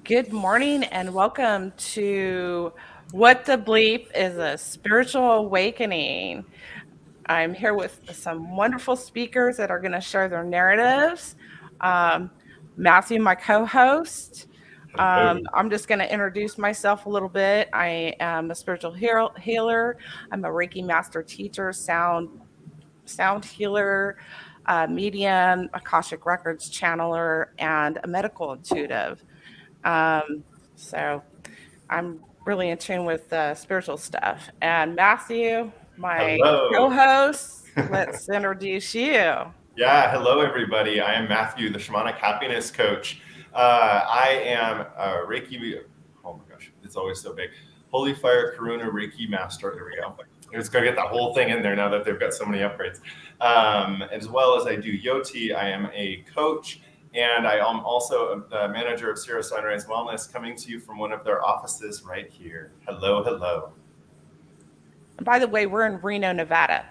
Good morning and welcome to What the Bleep is a Spiritual Awakening. I'm here with some wonderful speakers that are going to share their narratives. Um, Matthew, my co host. Hello. I'm just going to introduce myself a little bit. I am a spiritual healer. I'm a Reiki master teacher, sound healer, medium, Akashic Records channeler, and a medical intuitive. So I'm really in tune with spiritual stuff. And Matthew, my Hello. co-host, let's introduce you. Yeah, hello everybody. I am Matthew, the shamanic happiness coach. I am a Reiki, oh my gosh, it's always so big. Holy Fire Karuna Reiki Master. There we go. I'm just going to get the whole thing in there now that they've got so many upgrades. As well as I do Yoti, I am a coach, and I am also the manager of Zero Sunrise Wellness, coming to you from one of their offices right here. Hello, hello. And by the way, we're in Reno, Nevada.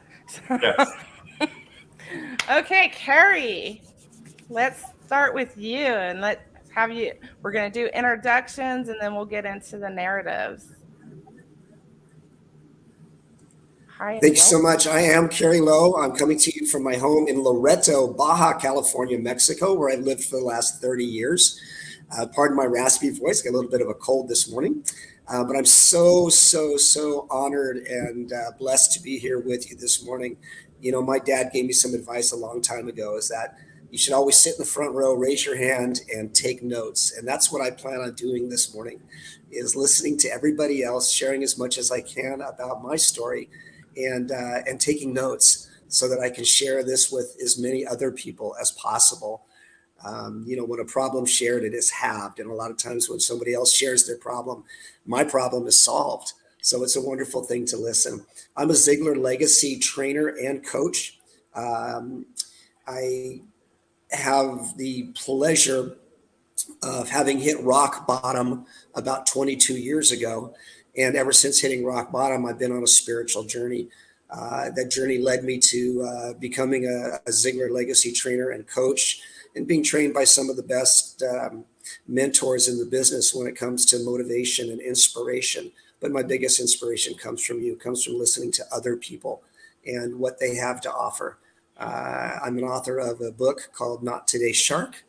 Yes. Okay, Carey, let's start with you and let's have you. We're going to do introductions and then we'll get into the narratives. Hi, Thank you so much. I am Carey Lowe. I'm coming to you from my home in Loreto, Baja California, Mexico, where I've lived for the last 30 years. Pardon my raspy voice, got a little bit of a cold this morning. But I'm so honored and blessed to be here with you this morning. You know, my dad gave me some advice a long time ago, is that you should always sit in the front row, raise your hand, and take notes. And that's what I plan on doing this morning, is listening to everybody else, sharing as much as I can about my story, and taking notes so that I can share this with as many other people as possible. You know, when a problem's shared, it is halved. And a lot of times when somebody else shares their problem, my problem is solved. So it's a wonderful thing to listen. I'm a Ziegler Legacy trainer and coach. I have the pleasure of having hit rock bottom about 22 years ago. And ever since hitting rock bottom, I've been on a spiritual journey. That journey led me to becoming a Ziegler Legacy trainer and coach, and being trained by some of the best mentors in the business when it comes to motivation and inspiration. But my biggest inspiration comes from you, comes from listening to other people and what they have to offer. I'm an author of a book called Not Today's Shark,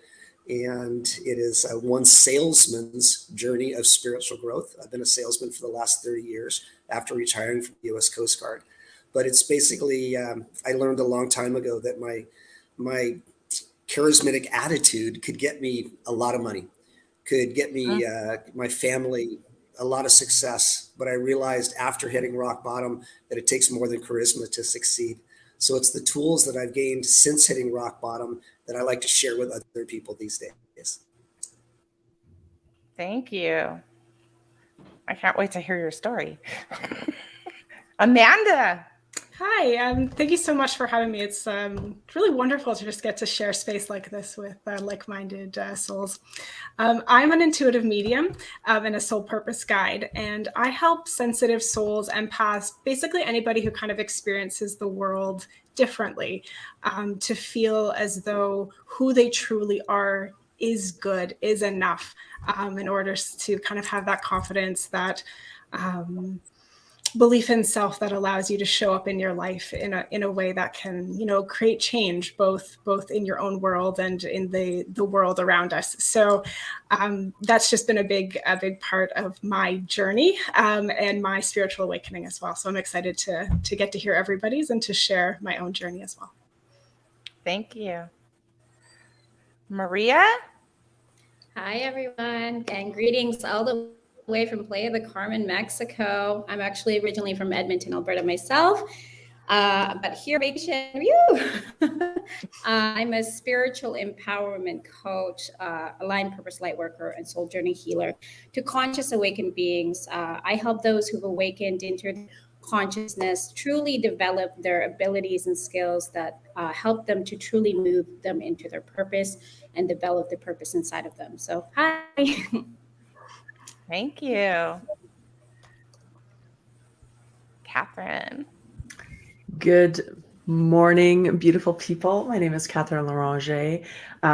and it is one salesman's journey of spiritual growth. I've been a salesman for the last 30 years after retiring from the U.S. Coast Guard. But it's basically, I learned a long time ago that my charismatic attitude could get me a lot of money, could get me, my family, a lot of success. But I realized after hitting rock bottom that it takes more than charisma to succeed. So it's the tools that I've gained since hitting rock bottom that I like to share with other people these days. Thank you. I can't wait to hear your story. Amanda. Hi, thank you so much for having me. It's really wonderful to just get to share space like this with like-minded souls. I'm an intuitive medium and a soul purpose guide, and I help sensitive souls, empaths, basically anybody who kind of experiences the world differently, to feel as though who they truly are is good, is enough, in order to kind of have that confidence, that belief in self that allows you to show up in your life in a way that can, you know, create change both in your own world and in the world around us. So that's just been a big part of my journey and my spiritual awakening as well. So I'm excited to get to hear everybody's and to share my own journey as well. Thank you. Maria. Hi, everyone, and greetings all the way from Playa del Carmen, Mexico. I'm actually originally from Edmonton, Alberta myself, but here vacation. I'm a spiritual empowerment coach, aligned purpose light worker, and soul journey healer to conscious awakened beings. I help those who've awakened into consciousness truly develop their abilities and skills that help them to truly move them into their purpose and develop the purpose inside of them. So, hi. Thank you. Katherine. Good Morning, beautiful people. My name is Katherine Loranger.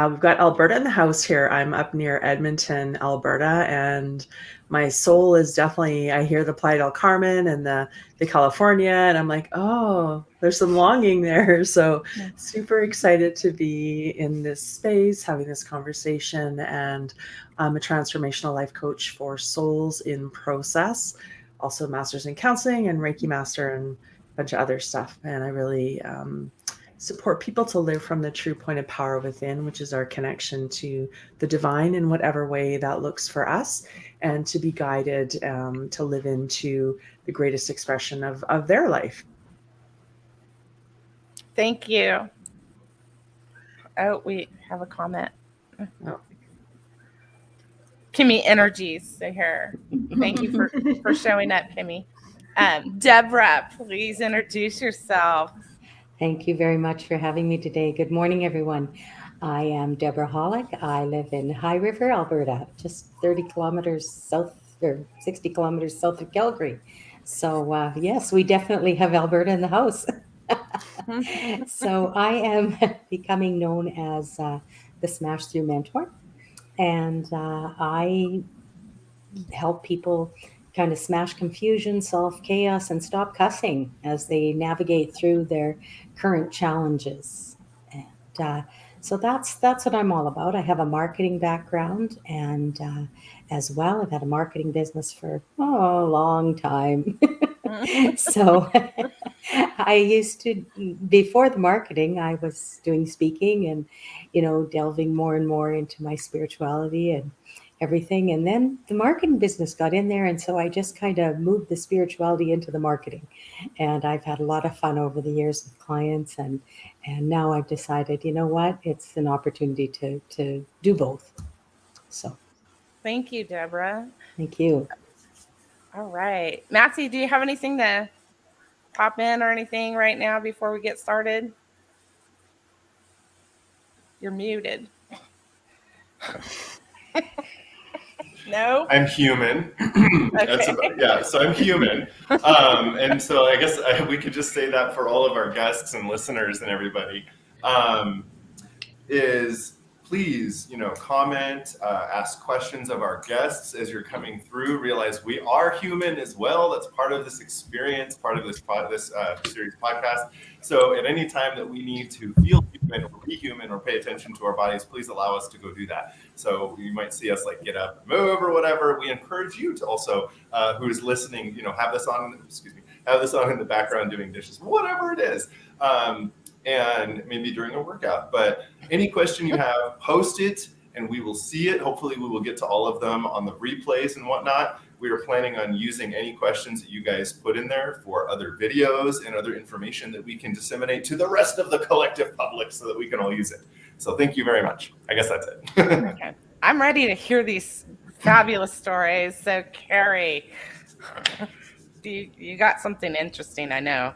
We've got Alberta in the house here. I'm up near Edmonton, Alberta, and my soul is definitely, I hear the Playa del Carmen and the California, and I'm like, oh, there's some longing there. So super excited to be in this space, having this conversation. And I'm a transformational life coach for souls in process, also master's in counseling and Reiki master and bunch of other stuff. And I really support people to live from the true point of power within, which is our connection to the divine in whatever way that looks for us, and to be guided to live into the greatest expression of their life. Thank you. Oh, we have a comment. Oh. Kimmy Energies, say here. Thank you for showing up, Kimmy. Debora, please introduce yourself. Thank you very much for having me today. Good morning, everyone. I am Debora Hollick. I live in High River, Alberta, just 30 kilometers south or 60 kilometers south of Calgary. So yes, we definitely have Alberta in the house. So I am becoming known as the Smash Through Mentor. And I help people kind of smash confusion, solve chaos, and stop cussing as they navigate through their current challenges. And so that's what I'm all about. I have a marketing background, and as well, I've had a marketing business for a long time. So I used to, before the marketing, I was doing speaking and, delving more and more into my spirituality and everything. And then the marketing business got in there. And so I just kind of moved the spirituality into the marketing. And I've had a lot of fun over the years with clients. And now I've decided, you know what, it's an opportunity to do both. So. Thank you, Debora. Thank you. All right. Matthew, do you have anything to pop in or anything right now before we get started? You're muted. No? I'm human. Okay. So I'm human. And so I guess we could just say that for all of our guests and listeners and everybody, is please, comment, ask questions of our guests as you're coming through. Realize we are human as well. That's part of this experience, part of this series podcast. So at any time that we need to feel human or be human or pay attention to our bodies, please allow us to go do that. So you might see us like get up and move or whatever. We encourage you to also, who is listening, have this on in the background doing dishes, whatever it is. And maybe during a workout. But any question you have, post it and we will see it. Hopefully we will get to all of them on the replays and whatnot. We are planning on using any questions that you guys put in there for other videos and other information that we can disseminate to the rest of the collective public so that we can all use it. So thank you very much. I guess that's it. Okay. I'm ready to hear these fabulous stories. So Carey, you got something interesting, I know.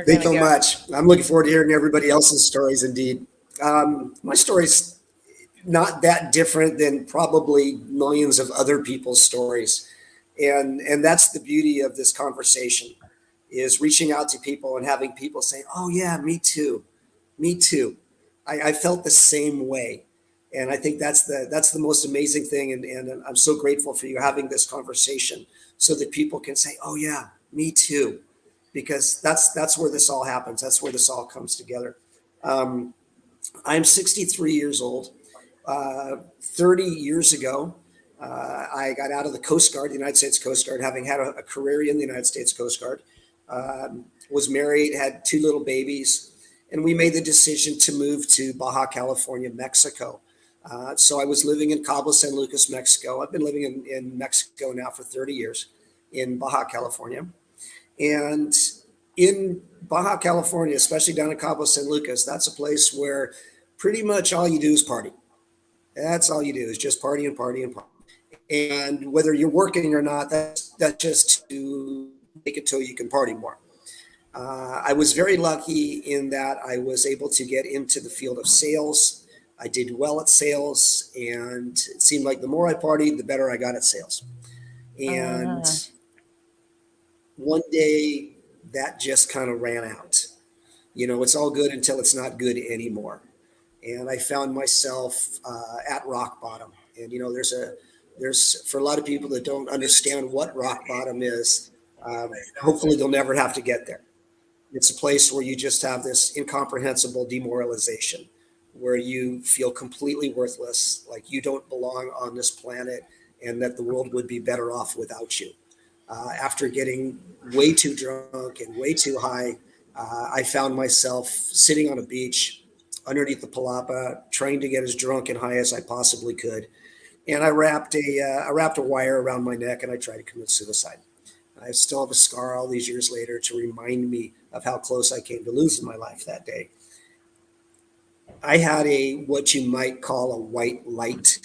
Thank you so much. I'm looking forward to hearing everybody else's stories indeed. My story's not that different than probably millions of other people's stories. And that's the beauty of this conversation, is reaching out to people and having people say, oh yeah, me too. Me too. I felt the same way. And I think that's the most amazing thing. And I'm so grateful for you having this conversation so that people can say, oh yeah, me too. Because that's where this all happens. That's where this all comes together. I'm 63 years old. 30 years ago, I got out of the Coast Guard, the United States Coast Guard, having had a career in the United States Coast Guard. Was married, had 2 little babies, and we made the decision to move to Baja California, Mexico. So I was living in Cabo San Lucas, Mexico. I've been living in Mexico now for 30 years in Baja California. And in Baja California, especially down in Cabo San Lucas, that's a place where pretty much all you do is party. That's all you do is just party and party and party. And whether you're working or not, that's just to make it so you can party more. I was very lucky in that I was able to get into the field of sales. I did well at sales, and it seemed like the more I partied, the better I got at sales. And one day that just kind of ran out. It's all good until it's not good anymore. And I found myself at rock bottom. And there's for a lot of people that don't understand what rock bottom is. Hopefully, they'll never have to get there. It's a place where you just have this incomprehensible demoralization, where you feel completely worthless, like you don't belong on this planet, and that the world would be better off without you. After getting way too drunk and way too high, I found myself sitting on a beach underneath the palapa, trying to get as drunk and high as I possibly could. And I wrapped a wire around my neck, and I tried to commit suicide. I still have a scar all these years later to remind me of how close I came to losing my life that day. I had what you might call a white light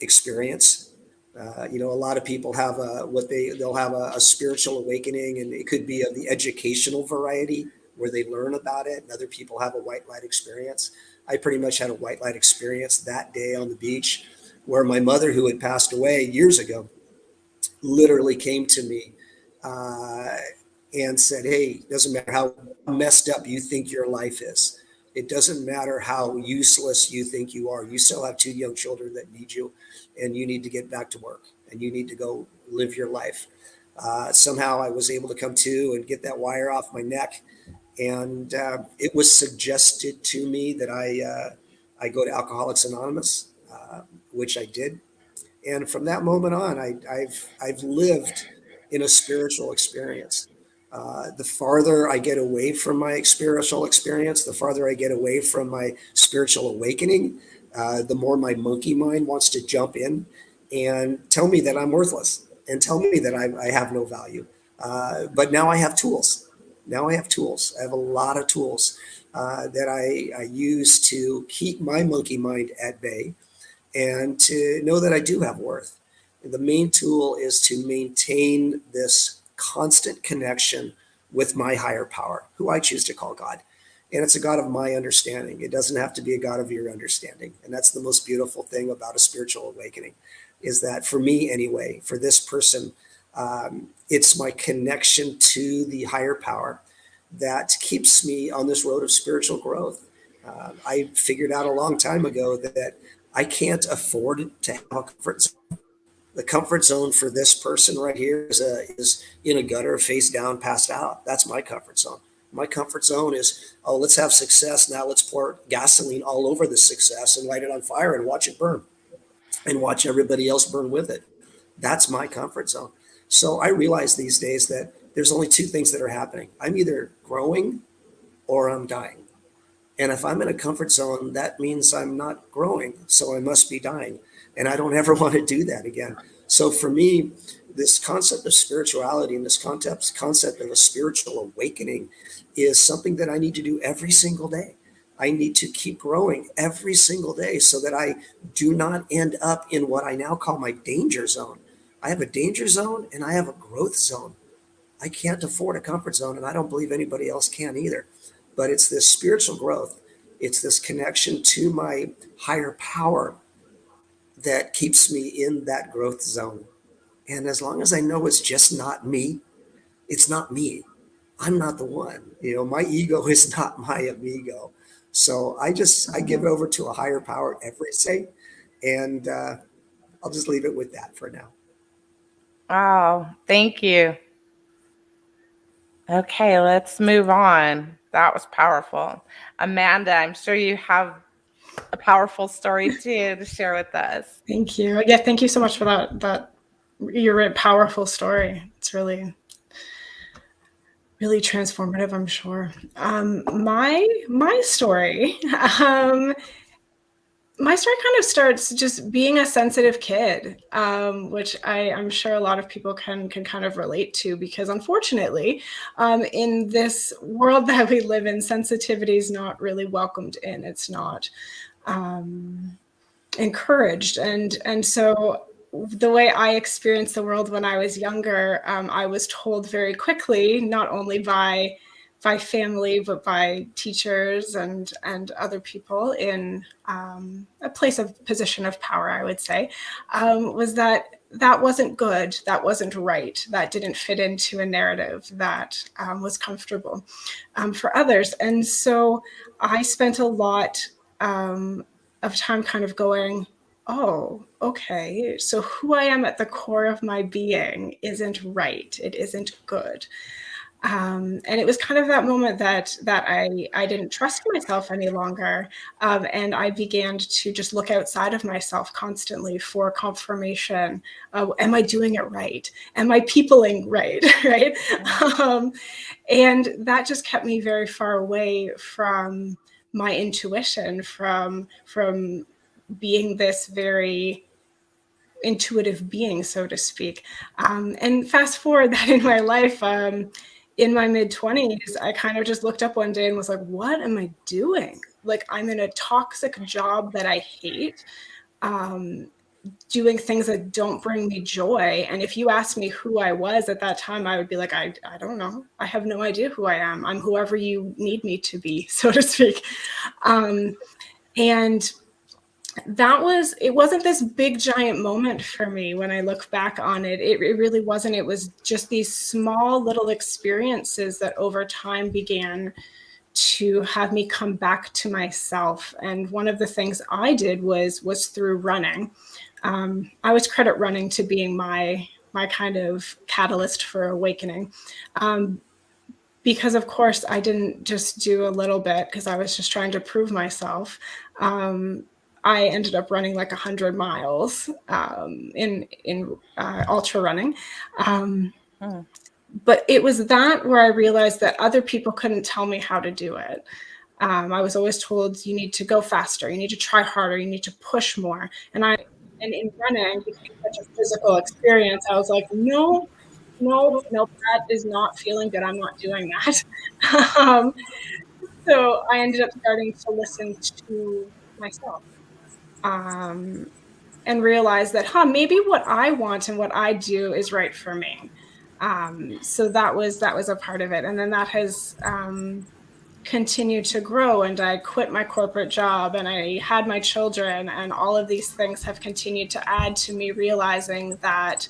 experience. A lot of people have they'll have a spiritual awakening, and it could be of the educational variety where they learn about it, and other people have a white light experience. I pretty much had a white light experience that day on the beach, where my mother, who had passed away years ago, literally came to me and said, "Hey, it doesn't matter how messed up you think your life is. It doesn't matter how useless you think you are. You still have 2 young children that need you, and you need to get back to work, and you need to go live your life." Somehow I was able to come to and get that wire off my neck. And it was suggested to me that I go to Alcoholics Anonymous, which I did. And from that moment on, I've lived in a spiritual experience. The farther I get away from my spiritual experience, the farther I get away from my spiritual awakening, the more my monkey mind wants to jump in and tell me that I'm worthless and tell me that I have no value. But now I have tools. I have a lot of tools that I use to keep my monkey mind at bay and to know that I do have worth. And the main tool is to maintain this constant connection with my higher power, who I choose to call God. And it's a God of my understanding. It doesn't have to be a God of your understanding. And that's the most beautiful thing about a spiritual awakening, is that for me anyway, for this person, it's my connection to the higher power that keeps me on this road of spiritual growth. I figured out a long time ago that I can't afford to have a comfort zone. The comfort zone for this person right here is in a gutter, face down, passed out. That's my comfort zone. My comfort zone is, let's have success. Now let's pour gasoline all over the success and light it on fire and watch it burn and watch everybody else burn with it. That's my comfort zone. So I realize these days that there's only 2 things that are happening. I'm either growing or I'm dying. And if I'm in a comfort zone, that means I'm not growing. So I must be dying. And I don't ever want to do that again. So for me, this concept of spirituality and this concept of a spiritual awakening is something that I need to do every single day. I need to keep growing every single day so that I do not end up in what I now call my danger zone. I have a danger zone and I have a growth zone. I can't afford a comfort zone, and I don't believe anybody else can either. But it's this spiritual growth. It's this connection to my higher power that keeps me in that growth zone. And as long as I know it's just not me, it's not me. I'm not the one. My ego is not my amigo. So I give it over to a higher power every day. And I'll just leave it with that for now. Oh, thank you. Okay, let's move on. That was powerful. Amanda, I'm sure you have a powerful story too to share with us. Thank you. Yeah, thank you so much for that your powerful story. It's really transformative, I'm sure. My story kind of starts just being a sensitive kid, which I'm sure a lot of people can kind of relate to, because unfortunately, in this world that we live in, sensitivity is not really welcomed in. It's not encouraged. And so the way I experienced the world when I was younger, I was told very quickly, not only by by family, but by teachers and other people in a place of position of power, I would say, was that wasn't good, that wasn't right, that didn't fit into a narrative that was comfortable for others. And so I spent a lot of time kind of going, oh, okay, so who I am at the core of my being isn't right, it isn't good. And it was kind of that moment that I didn't trust myself any longer, and I began to just look outside of myself constantly for confirmation. Am I doing it right? Am I peopling right? Right? And that just kept me very far away from my intuition, from being this very intuitive being, so to speak. And fast forward that in my life. In my mid-20s, I kind of just looked up one day and was like, what am I doing? Like, I'm in a toxic job that I hate, doing things that don't bring me joy. And if you asked me who I was at that time, I would be like, I don't know. I have no idea who I am. I'm whoever you need me to be, so to speak. And it wasn't this big giant moment for me when I look back on it. It really wasn't. It was just these small little experiences that over time began to have me come back to myself. And one of the things I did was through running. I always credit running to being my kind of catalyst for awakening. Because of course I didn't just do a little bit because I was just trying to prove myself. I ended up running like 100 miles in ultra running. But it was that where I realized that other people couldn't tell me how to do it. I was always told, you need to go faster, you need to try harder, you need to push more. And in running became such a physical experience. I was like, no, that is not feeling good. I'm not doing that. So I ended up starting to listen to myself. And realize that, maybe what I want and what I do is right for me. So that was a part of it. And then that has continued to grow, and I quit my corporate job and I had my children, and all of these things have continued to add to me realizing that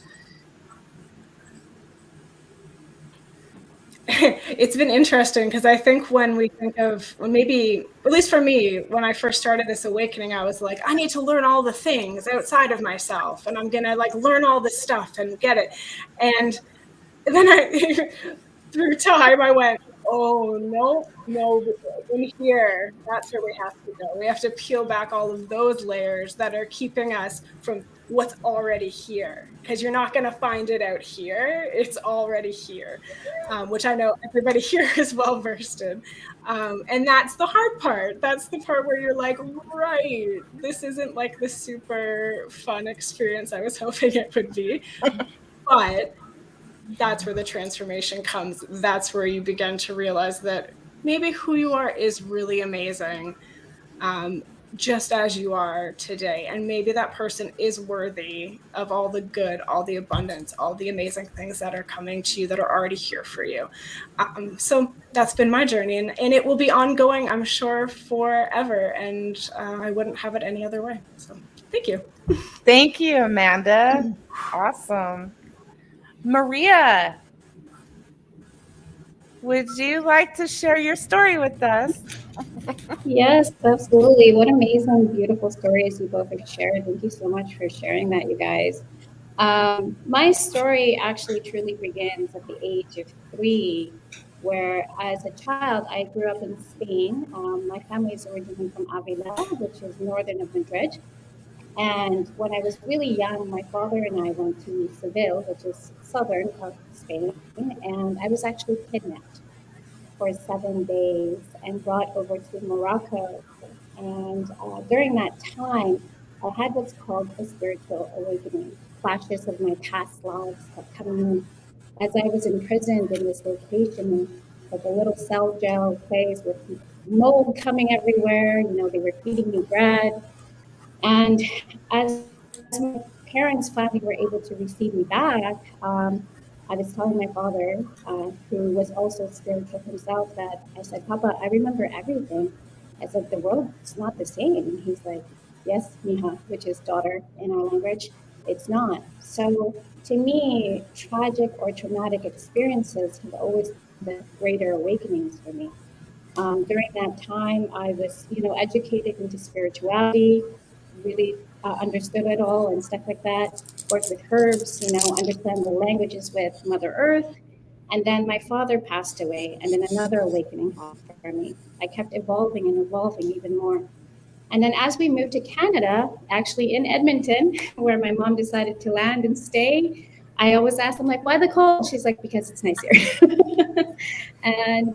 it's been interesting, because I think when we think of, maybe, at least for me, when I first started this awakening, I was like, I need to learn all the things outside of myself, and I'm gonna like learn all this stuff and get it. And then through time, I went, oh no, in here, that's where we have to go. We have to peel back all of those layers that are keeping us from what's already here, because you're not going to find it out here. It's already here, which I know everybody here is well versed in. And that's the hard part. That's the part where you're like, right, this isn't like the super fun experience I was hoping it would be. But that's where the transformation comes. That's where you begin to realize that maybe who you are is really amazing, just as you are today. And maybe that person is worthy of all the good, all the abundance, all the amazing things that are coming to you that are already here for you. So that's been my journey, and it will be ongoing, I'm sure, forever. And I wouldn't have it any other way. So thank you. Thank you, Amanda. Awesome. Maria, would you like to share your story with us? Yes, absolutely. What amazing, beautiful stories you both have shared. Thank you so much for sharing that, you guys. My story actually truly begins at the age of 3, where as a child, I grew up in Spain. My family is originally from Avila, which is northern of Madrid. And when I was really young, my father and I went to Seville, which is southern of Spain, and I was actually kidnapped for 7 days and brought over to Morocco. And during that time, I had what's called a spiritual awakening. Flashes of my past lives kept coming in as I was imprisoned in this location, like a little cell jail place with mold coming everywhere. You know, they were feeding me bread. And as my parents finally were able to receive me back, I was telling my father, who was also spiritual himself, that I said, Papa, I remember everything. I said, the world's not the same. And he's like, yes, mija, which is daughter in our language. It's not. So to me, tragic or traumatic experiences have always been the greater awakenings for me. During that time, I was, educated into spirituality, really understood it all and stuff like that. Worked with herbs, understand the languages with Mother Earth. And then my father passed away, and then another awakening happened for me. I kept evolving and evolving even more. And then as we moved to Canada, actually in Edmonton, where my mom decided to land and stay, I always ask them, like, why the cold? She's like, because it's nice here. And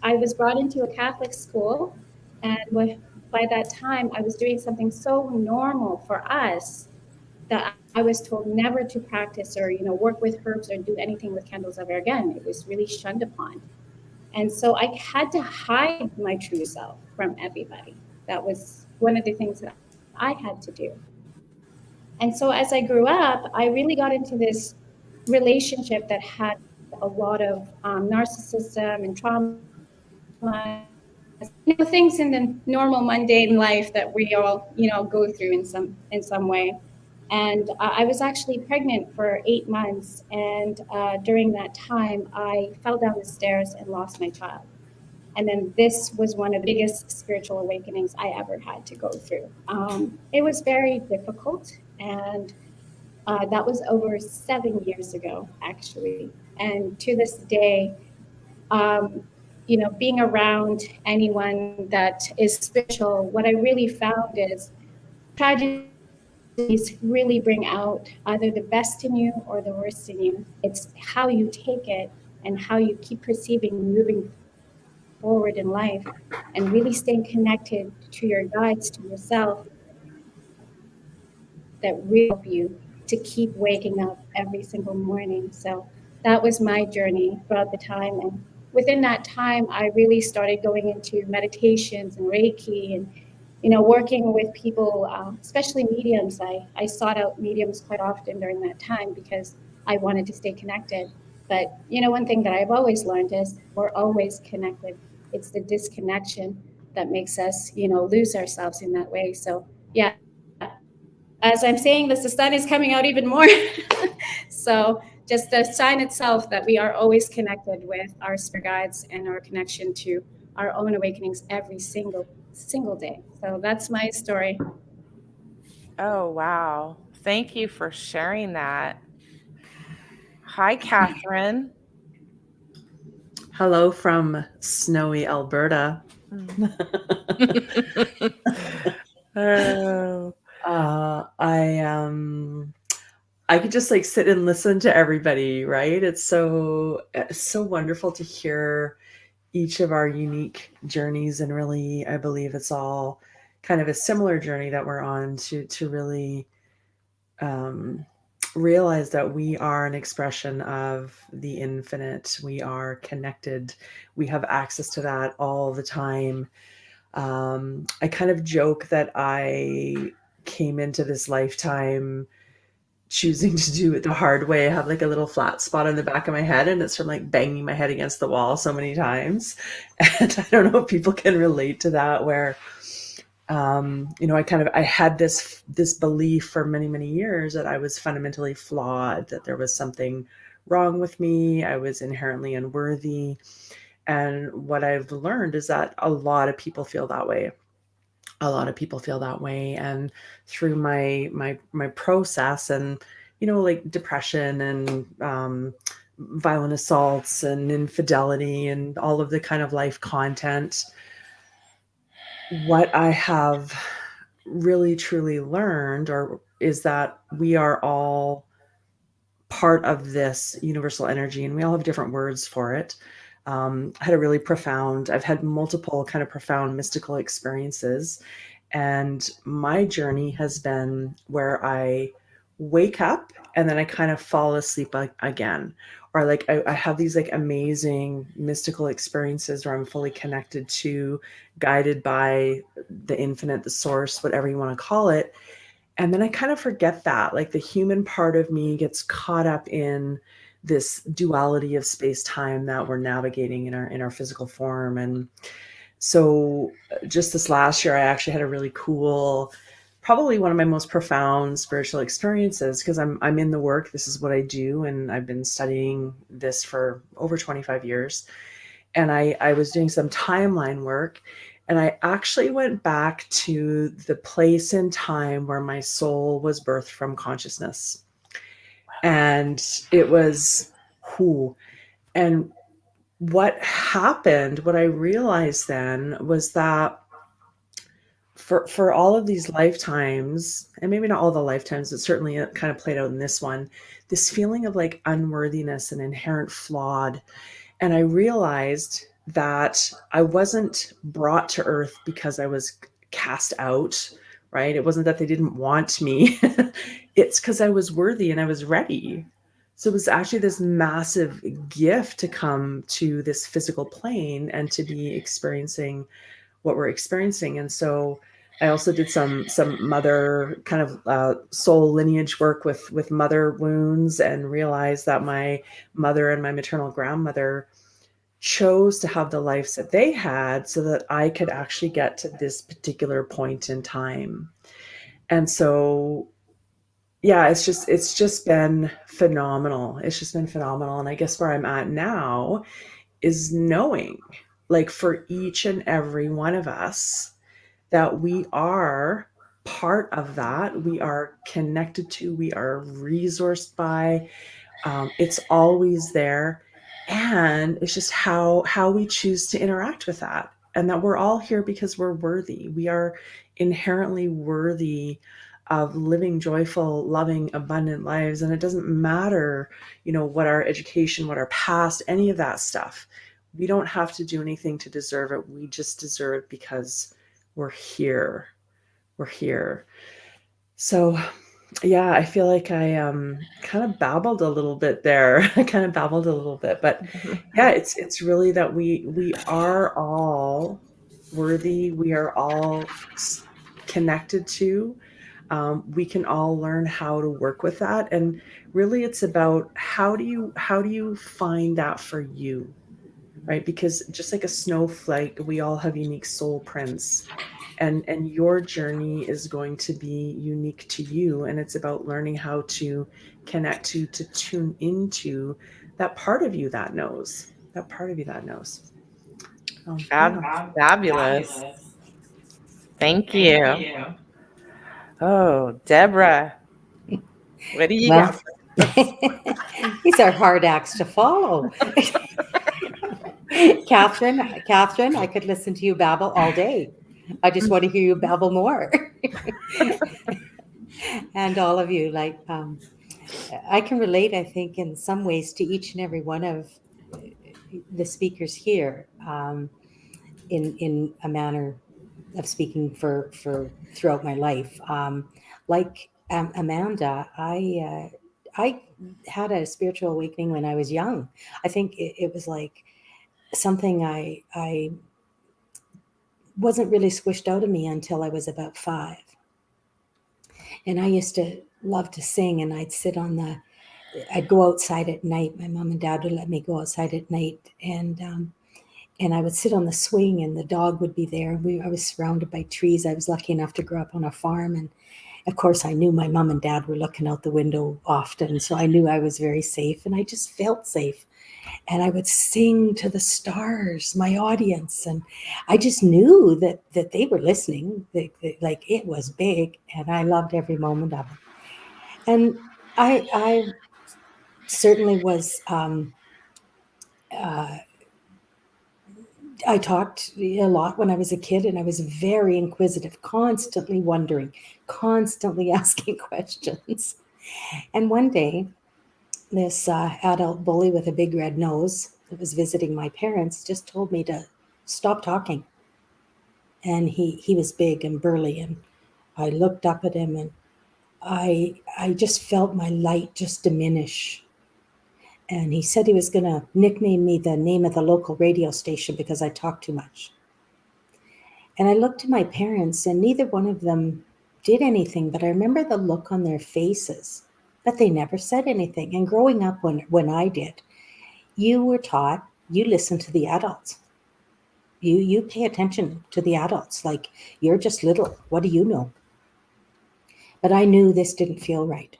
I was brought into a Catholic school. And by that time, I was doing something so normal for us that I was told never to practice or, work with herbs or do anything with candles ever again. It was really shunned upon. And so I had to hide my true self from everybody. That was one of the things that I had to do. And so as I grew up, I really got into this relationship that had a lot of narcissism and trauma, things in the normal mundane life that we all, go through in some way. And I was actually pregnant for 8 months. And during that time, I fell down the stairs and lost my child. And then this was one of the biggest spiritual awakenings I ever had to go through. It was very difficult. And that was over 7 years ago, actually. And to this day, being around anyone that is spiritual, what I really found is tragedies really bring out either the best in you or the worst in you. It's how you take it and how you keep perceiving moving forward in life and really staying connected to your guides, to yourself, that really help you to keep waking up every single morning. So that was my journey throughout the time. And within that time, I really started going into meditations and Reiki and, working with people, especially mediums. I sought out mediums quite often during that time because I wanted to stay connected. But, one thing that I've always learned is we're always connected. It's the disconnection that makes us, lose ourselves in that way. So, yeah. As I'm saying this, the sun is coming out even more. So just the sign itself that we are always connected with our spirit guides and our connection to our own awakenings every single day. So that's my story. Oh, wow. Thank you for sharing that. Hi, Catherine. Hello from snowy Alberta. Oh. I could just like sit and listen to everybody, right? It's so wonderful to hear each of our unique journeys, and really, I believe it's all kind of a similar journey that we're on to really realize that we are an expression of the infinite. We are connected. We have access to that all the time. I kind of joke that I came into this lifetime choosing to do it the hard way. I have like a little flat spot on the back of my head, and it's from like banging my head against the wall so many times. And I don't know if people can relate to that, where I had this belief for many, many years that I was fundamentally flawed, that there was something wrong with me. I was inherently unworthy. And what I've learned is that a lot of people feel that way. And through my process, and like depression and violent assaults and infidelity and all of the kind of life content, what I have really truly learned is that we are all part of this universal energy, and we all have different words for it. I've had multiple kind of profound mystical experiences, and my journey has been where I wake up and then I kind of fall asleep again, or like I have these like amazing mystical experiences where I'm fully connected to, guided by the infinite, the source, whatever you want to call it. And then I kind of forget that, like the human part of me gets caught up in this duality of space-time that we're navigating in our physical form. And so just this last year, I actually had a really cool, probably one of my most profound spiritual experiences, because I'm in the work. This is what I do. And I've been studying this for over 25 years. And I was doing some timeline work, and I actually went back to the place in time where my soul was birthed from consciousness. And it was who. And what happened, what I realized then was that for all of these lifetimes, and maybe not all the lifetimes, but certainly it kind of played out in this one, this feeling of like unworthiness and inherent flawed. And I realized that I wasn't brought to earth because I was cast out, right? It wasn't that they didn't want me. It's because I was worthy and I was ready. So it was actually this massive gift to come to this physical plane and to be experiencing what we're experiencing. And so I also did some mother kind of soul lineage work with mother wounds, and realized that my mother and my maternal grandmother chose to have the lives that they had so that I could actually get to this particular point in time. And so, yeah, it's just been phenomenal. It's just been phenomenal. And I guess where I'm at now is knowing, like, for each and every one of us, that we are part of that. We are connected to, we are resourced by, it's always there. And it's just how we choose to interact with that. And that we're all here because we're worthy. We are inherently worthy of living joyful, loving, abundant lives. And it doesn't matter, what our education, what our past, any of that stuff. We don't have to do anything to deserve it. We just deserve it because we're here. We're here. So yeah, I feel like I kind of babbled a little bit there. I kind of babbled a little bit, but yeah, it's really that we are all worthy. We are all connected to. We can all learn how to work with that, and really, it's about how do you find that for you, right? Because just like a snowflake, we all have unique soul prints. And your journey is going to be unique to you. And it's about learning how to connect to tune into that part of you that knows. Fabulous. Thank you. Oh, Deborah, what do you got? These are hard acts to follow. Katherine, I could listen to you babble all day. I just want to hear you babble more. And all of you, I can relate, I think, in some ways to each and every one of the speakers here, in a manner of speaking for throughout my life. Amanda, I had a spiritual awakening when I was young. I think it was like something I wasn't really squished out of me until I was about 5. And I used to love to sing, and I'd go outside at night. My mom and dad would let me go outside at night, and I would sit on the swing, and the dog would be there. I was surrounded by trees. I was lucky enough to grow up on a farm, and of course I knew my mom and dad were looking out the window often, so I knew I was very safe, and I just felt safe. And I would sing to the stars, my audience, and I just knew that they were listening. Like, it was big, and I loved every moment of it. And I certainly was. I talked a lot when I was a kid, and I was very inquisitive, constantly wondering, constantly asking questions. And one day, this adult bully with a big red nose that was visiting my parents just told me to stop talking. And he was big and burly, and I looked up at him, and I just felt my light just diminish. And he said he was going to nickname me the name of the local radio station because I talked too much. And I looked at my parents, and neither one of them did anything, but I remember the look on their faces. but they never said anything. And growing up when I did, you were taught, you listen to the adults. You pay attention to the adults. Like, you're just little. What do you know? But I knew this didn't feel right.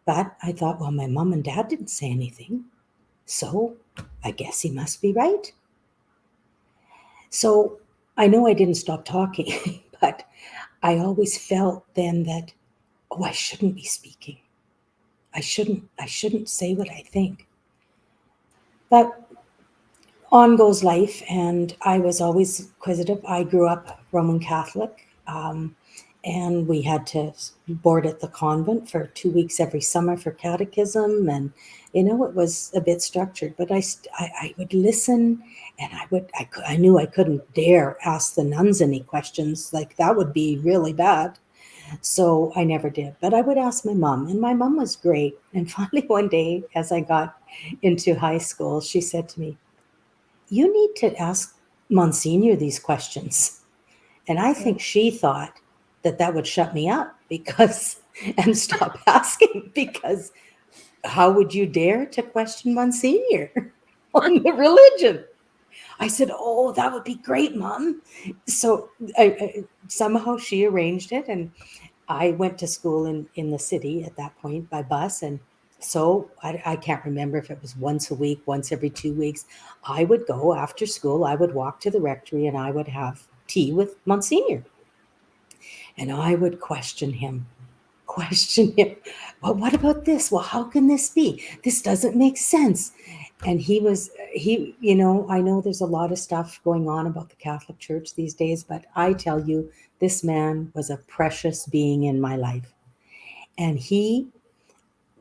But I thought, well, my mom and dad didn't say anything, so I guess he must be right. So I know I didn't stop talking, but I always felt then that, oh, I shouldn't be speaking. I shouldn't say what I think. But on goes life, and I was always inquisitive. I grew up Roman Catholic, and we had to board at the convent for 2 weeks every summer for catechism, and it was a bit structured. But I would listen, and I knew I couldn't dare ask the nuns any questions, like that would be really bad. So I never did. But I would ask my mom, and my mom was great. And finally one day, as I got into high school, she said to me, "You need to ask Monsignor these questions." And I think she thought that would shut me up and stop asking, because how would you dare to question Monsignor on the religion? I said, "Oh, that would be great, Mom." So somehow she arranged it, and I went to school in the city at that point by bus. And so I can't remember if it was once a week, once every 2 weeks. I would go after school. I would walk to the rectory, and I would have tea with Monsignor. And I would question him. Well, what about this? Well, how can this be? This doesn't make sense. And I know there's a lot of stuff going on about the Catholic Church these days, but I tell you, this man was a precious being in my life. And he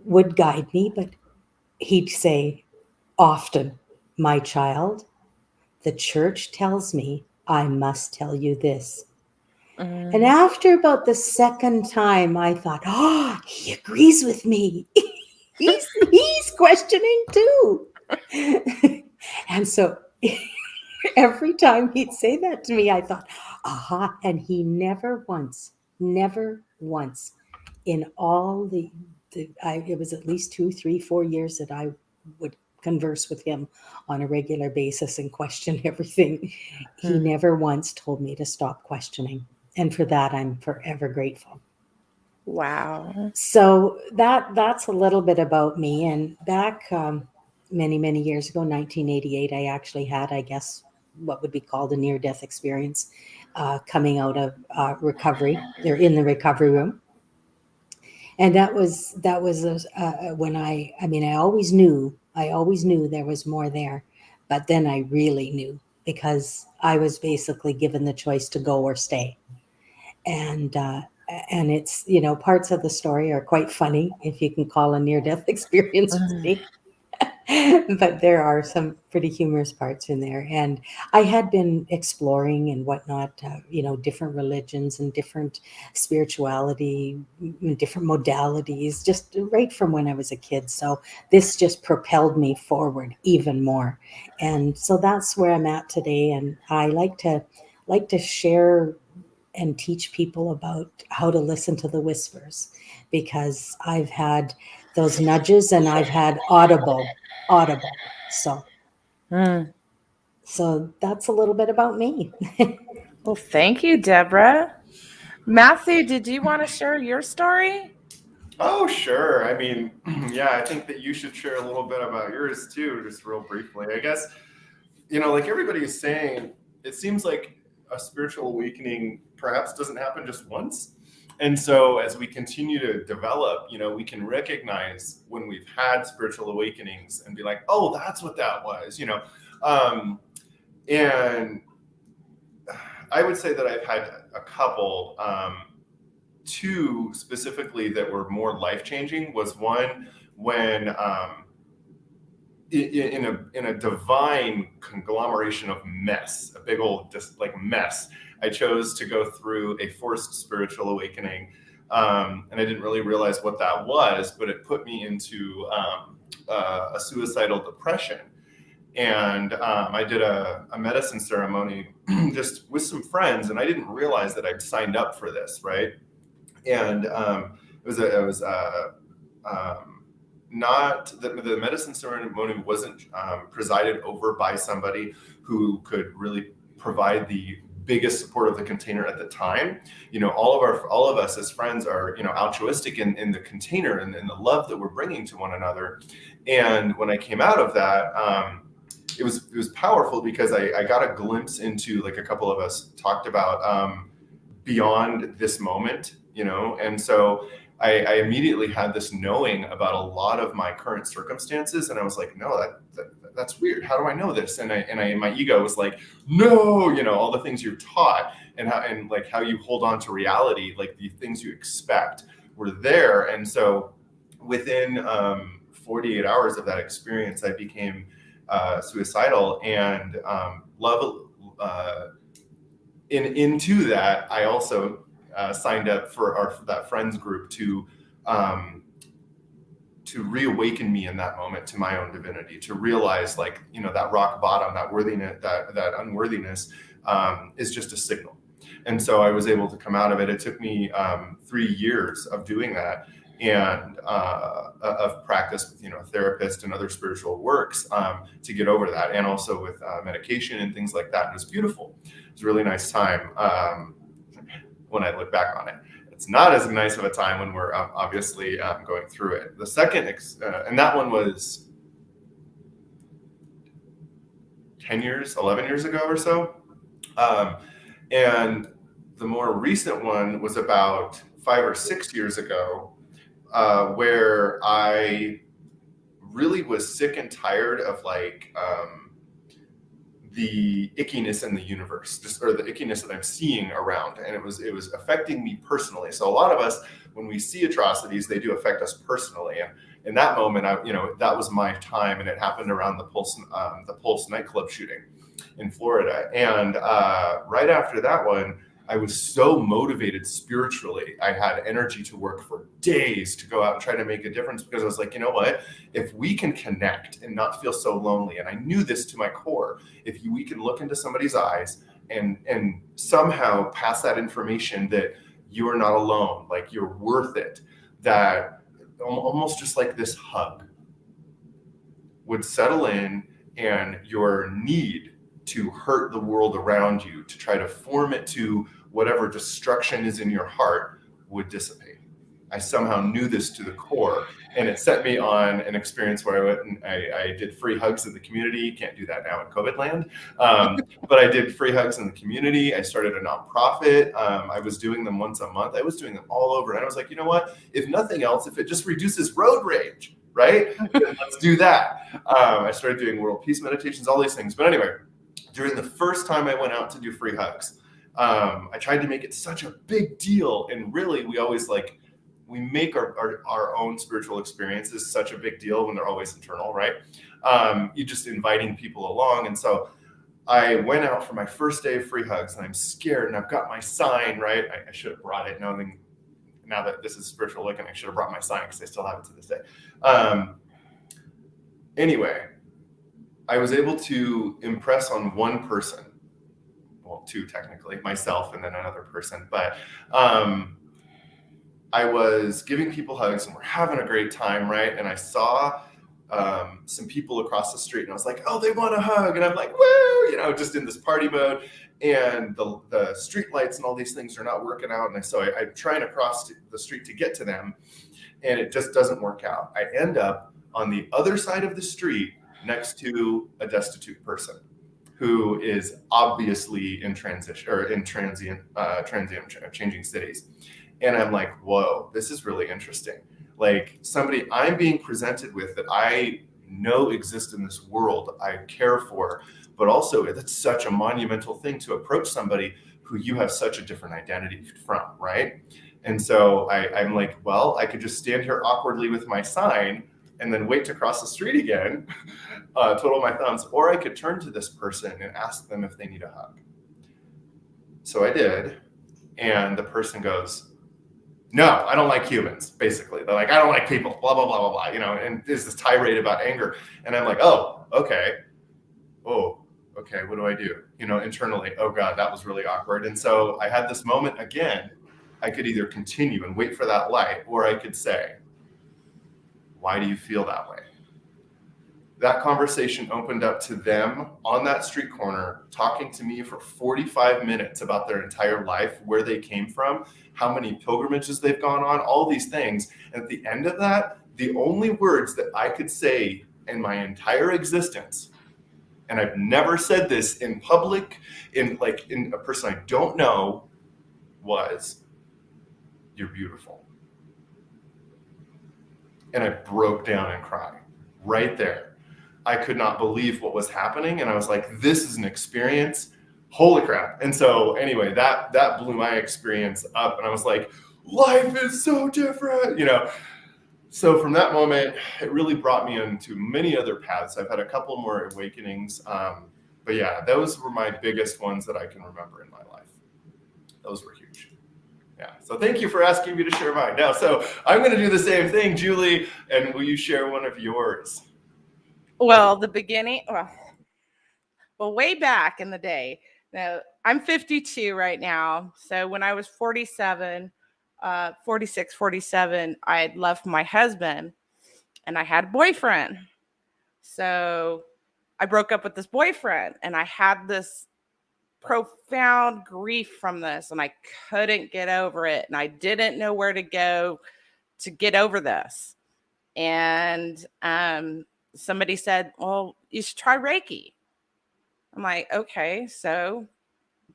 would guide me, but he'd say often, "My child, the church tells me I must tell you this." And after about the second time, I thought, "Oh, he agrees with me. he's questioning too." And so every time he'd say that to me, I thought, aha. And he never once in all it was at least 2, 3, 4 years that I would converse with him on a regular basis and question everything. He never once told me to stop questioning. And for that, I'm forever grateful. Wow. So that's a little bit about me. And back many, many years ago, 1988, I actually had, I guess, what would be called a near-death experience coming out of recovery. They're in the recovery room. And that was when I always knew there was more there. But then I really knew, because I was basically given the choice to go or stay. And it's, parts of the story are quite funny, if you can call a near-death experience with me. But there are some pretty humorous parts in there. And I had been exploring and whatnot, different religions and different spirituality, different modalities, just right from when I was a kid. So this just propelled me forward even more. And so that's where I'm at today. And I like to share and teach people about how to listen to the whispers, because I've had those nudges and I've had audible. So that's a little bit about me. Well, thank you, Debora. Matthew, did you want to share your story? Oh, sure. I mean, yeah, I think that you should share a little bit about yours too, just real briefly. I guess, like everybody is saying, it seems like a spiritual awakening perhaps doesn't happen just once. And so as we continue to develop, we can recognize when we've had spiritual awakenings and be like, oh, that's what that was, and I would say that I've had a couple, 2 specifically that were more life-changing. Was one when in a divine conglomeration of mess, a big old just like mess, I chose to go through a forced spiritual awakening. And I didn't really realize what that was, but it put me into a suicidal depression. And I did a medicine ceremony just with some friends, and I didn't realize that I'd signed up for this, right? And it was not the medicine ceremony wasn't presided over by somebody who could really provide the biggest support of the container at the time. All of us as friends are, altruistic in the container and in the love that we're bringing to one another. And when I came out of that, it was powerful because I got a glimpse into, like a couple of us talked about, beyond this moment, and so I immediately had this knowing about a lot of my current circumstances, and I was like, no, that's weird. How do I know this? And my ego was like, no, all the things you're taught and how you hold on to reality, like the things you expect were there. And so within 48 hours of that experience, I became suicidal, and into that, I also signed up for that friends group to reawaken me in that moment to my own divinity, to realize, like, that rock bottom, that worthiness, that unworthiness is just a signal. And so I was able to come out of it. It took me 3 years of doing that, and of practice with a therapist and other spiritual works to get over that, and also with medication and things like that. It was beautiful. It was a really nice time when I look back on it. It's not as nice of a time when we're obviously going through it. The second, and that one was 11 years ago or so. And the more recent one was about 5 or 6 years ago, where I really was sick and tired of the ickiness in the universe, or the ickiness that I'm seeing around, and it was affecting me personally. So a lot of us, when we see atrocities, they do affect us personally. And in that moment, that was my time, and it happened around the Pulse nightclub shooting in Florida. And right after that one, I was so motivated spiritually. I had energy to work for days to go out and try to make a difference, because I was like, you know what? If we can connect and not feel so lonely, and I knew this to my core, we can look into somebody's eyes and somehow pass that information that you are not alone, like you're worth it, that almost just like this hug would settle in, and your need to hurt the world around you, to try to form it to whatever destruction is in your heart, would dissipate. I somehow knew this to the core, and it set me on an experience where I went and I did free hugs in the community. Can't do that now in COVID land, but I did free hugs in the community. I started a nonprofit. I was doing them once a month. I was doing them all over, and I was like, you know what? If nothing else, if it just reduces road rage, right? Then let's do that. I started doing world peace meditations, all these things. But anyway, during the first time I went out to do free hugs, I tried to make it such a big deal, and really, we make our own spiritual experiences such a big deal when they're always internal, right? You're just inviting people along. And so I went out for my first day of free hugs, and I'm scared, and I've got my sign, right? I should have brought it, knowing now that this is spiritual looking, I should have brought my sign, because I still have it to this day. Anyway, I was able to impress on one person, well, two technically, myself and then another person, but I was giving people hugs, and we're having a great time, right? And I saw some people across the street, and I was like, oh, they want a hug. And I'm like, woo, just in this party mode. And the street lights and all these things are not working out. And so I'm trying to cross the street to get to them, and it just doesn't work out. I end up on the other side of the street next to a destitute person who is obviously in transition, or in transient changing cities. And I'm like, whoa, this is really interesting. Like, somebody I'm being presented with that I know exists in this world, I care for, but also it's such a monumental thing to approach somebody who you have such a different identity from, right? And so I'm like, well, I could just stand here awkwardly with my sign and then wait to cross the street again, twiddle my thumbs, or I could turn to this person and ask them if they need a hug. So I did, and the person goes, no, I don't like humans, basically. They're like, I don't like people, blah, blah, blah, blah, blah, and there's this tirade about anger. And I'm like, oh, okay, what do I do? Internally, oh God, that was really awkward. And so I had this moment again. I could either continue and wait for that light, or I could say, Why do you feel that way? That conversation opened up to them on that street corner, talking to me for 45 minutes about their entire life, where they came from, how many pilgrimages they've gone on, all these things. And at the end of that, the only words that I could say in my entire existence, and I've never said this in public, in a person I don't know, was, "You're beautiful." And I broke down and cried right there. I could not believe what was happening. And I was like, this is an experience. Holy crap. And so anyway, that blew my experience up. And I was like, life is so different, So from that moment, it really brought me into many other paths. I've had a couple more awakenings. But yeah, those were my biggest ones that I can remember in my life. Those were huge. Yeah. So thank you for asking me to share mine. Now, so I'm going to do the same thing, Julie. And will you share one of yours? Well, the beginning, well, way back in the day. Now, I'm 52 right now. So when I was 46, 47, I had left my husband and I had a boyfriend. So I broke up with this boyfriend and I had this profound grief from this and I couldn't get over it. And I didn't know where to go to get over this. And somebody said, well, you should try Reiki. I'm like, okay. So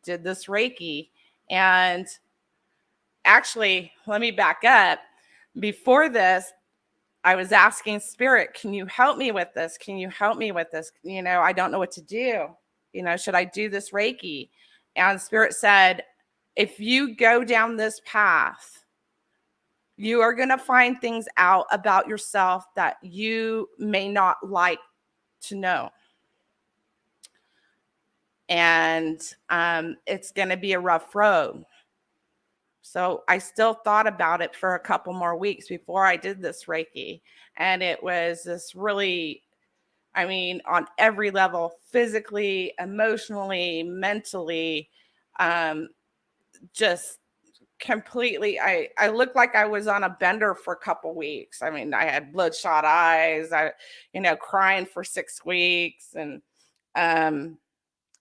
did this Reiki. And actually, let me back up. Before this, I was asking Spirit, can you help me with this? Can you help me with this? I don't know what to do. Should I do this Reiki? And Spirit said, if you go down this path, you are going to find things out about yourself that you may not like to know. And it's going to be a rough road. So I still thought about it for a couple more weeks before I did this Reiki. And it was this really, on every level, physically, emotionally, mentally, just completely, I looked like I was on a bender for a couple weeks. I had bloodshot eyes, crying for 6 weeks. And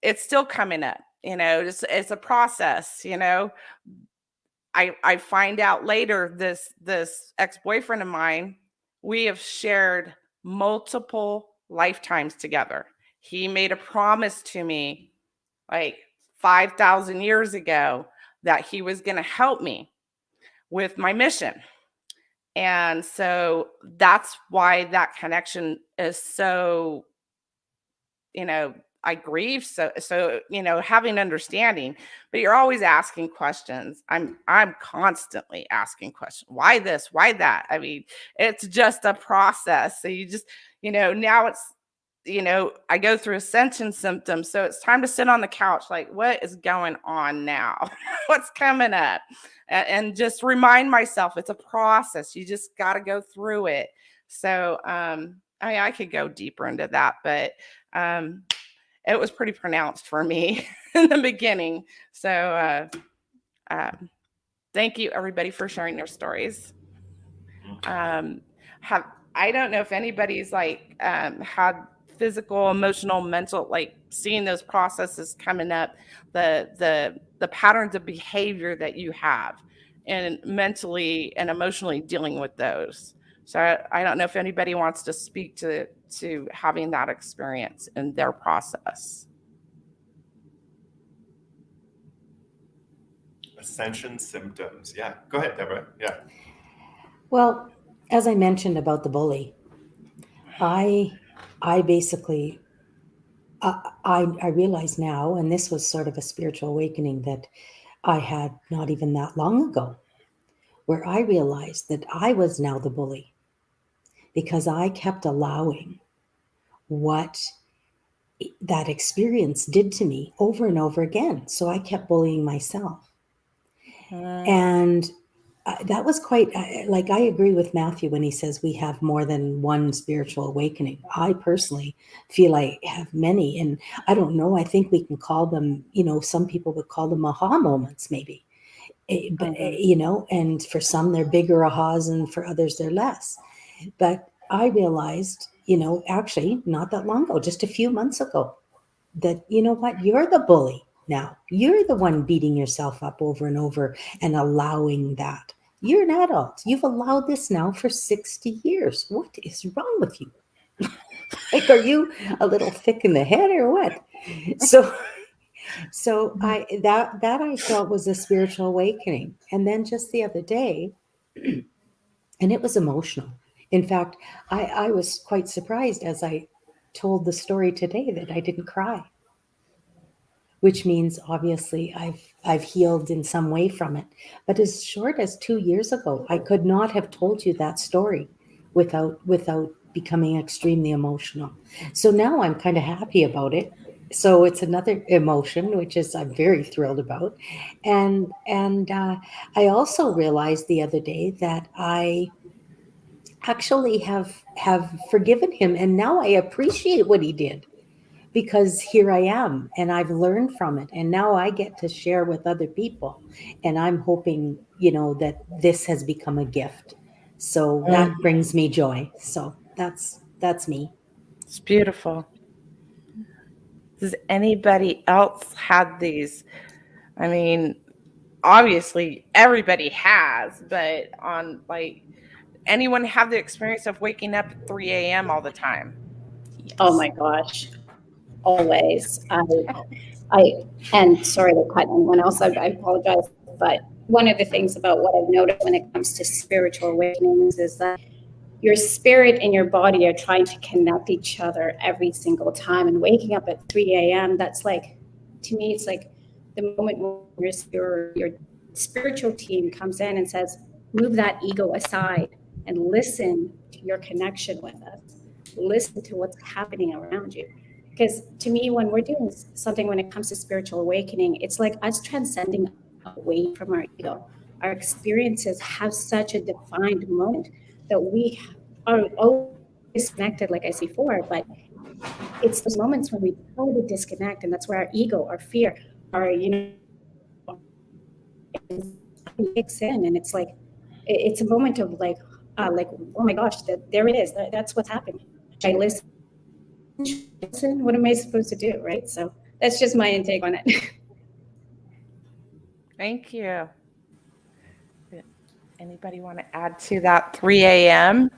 it's still coming up, it's a process, I find out later this ex-boyfriend of mine, we have shared multiple lifetimes together. He made a promise to me like 5,000 years ago that he was going to help me with my mission. And so that's why that connection is so, I grieve. So, having understanding, but you're always asking questions. I'm constantly asking questions. Why this? Why that? It's just a process. So you just, now it's, I go through ascension symptoms. So it's time to sit on the couch. Like, what is going on now? What's coming up? And just remind myself it's a process. You just got to go through it. So, I could go deeper into that, but, it was pretty pronounced for me in the beginning. So thank you, everybody, for sharing their stories. I don't know if anybody's had physical, emotional, mental, seeing those processes coming up, the patterns of behavior that you have, and mentally and emotionally dealing with those. So I don't know if anybody wants to speak to having that experience in their process. Ascension symptoms. Yeah. Go ahead, Deborah. Yeah. Well, as I mentioned about the bully, I basically, I realize now, and this was sort of a spiritual awakening that I had not even that long ago, where I realized that I was now the bully because I kept allowing what that experience did to me over and over again. So I kept bullying myself. And that was quite, I agree with Matthew when he says we have more than one spiritual awakening. I personally feel I have many, and I don't know, I think we can call them, some people would call them aha moments maybe. But, and for some they're bigger ahas and for others they're less. But I realized, actually not that long ago, just a few months ago, that, you know what, you're the bully now. You're the one beating yourself up over and over and allowing that. You're an adult. You've allowed this now for 60 years. What is wrong with you? Like, are you a little thick in the head or what? So I that I felt was a spiritual awakening. And then just the other day, and it was emotional. In fact, I was quite surprised as I told the story today that I didn't cry, which means obviously I've healed in some way from it. But as short as 2 years ago, I could not have told you that story without becoming extremely emotional. So now I'm kind of happy about it. So it's another emotion, which is I'm very thrilled about. And I also realized the other day that I actually have forgiven him, and now I appreciate what he did, because here I am and I've learned from it, and now I get to share with other people, and I'm hoping that this has become a gift, so that brings me joy. So that's me. It's beautiful. Does anybody else had these? I mean, obviously everybody has, but on like anyone have the experience of waking up at 3 a.m. all the time? Oh my gosh, always. And sorry to cut anyone else. I apologize. But one of the things about what I've noticed when it comes to spiritual awakenings is that your spirit and your body are trying to connect each other every single time. And waking up at 3 a.m., that's like, to me, it's like the moment when your spiritual team comes in and says, move that ego aside and listen to your connection with us. Listen to what's happening around you. Because to me, when we're doing something when it comes to spiritual awakening, it's like us transcending away from our ego. Our experiences have such a defined moment that we are always connected, like I said before, but it's those moments when we totally disconnect, and that's where our ego, our fear, kicks in, and it's like it's a moment of like oh my gosh, there it is. That's what's happening. I listen. What am I supposed to do, right? So that's just my intake on it. Thank you. Anybody want to add to that 3 a.m.?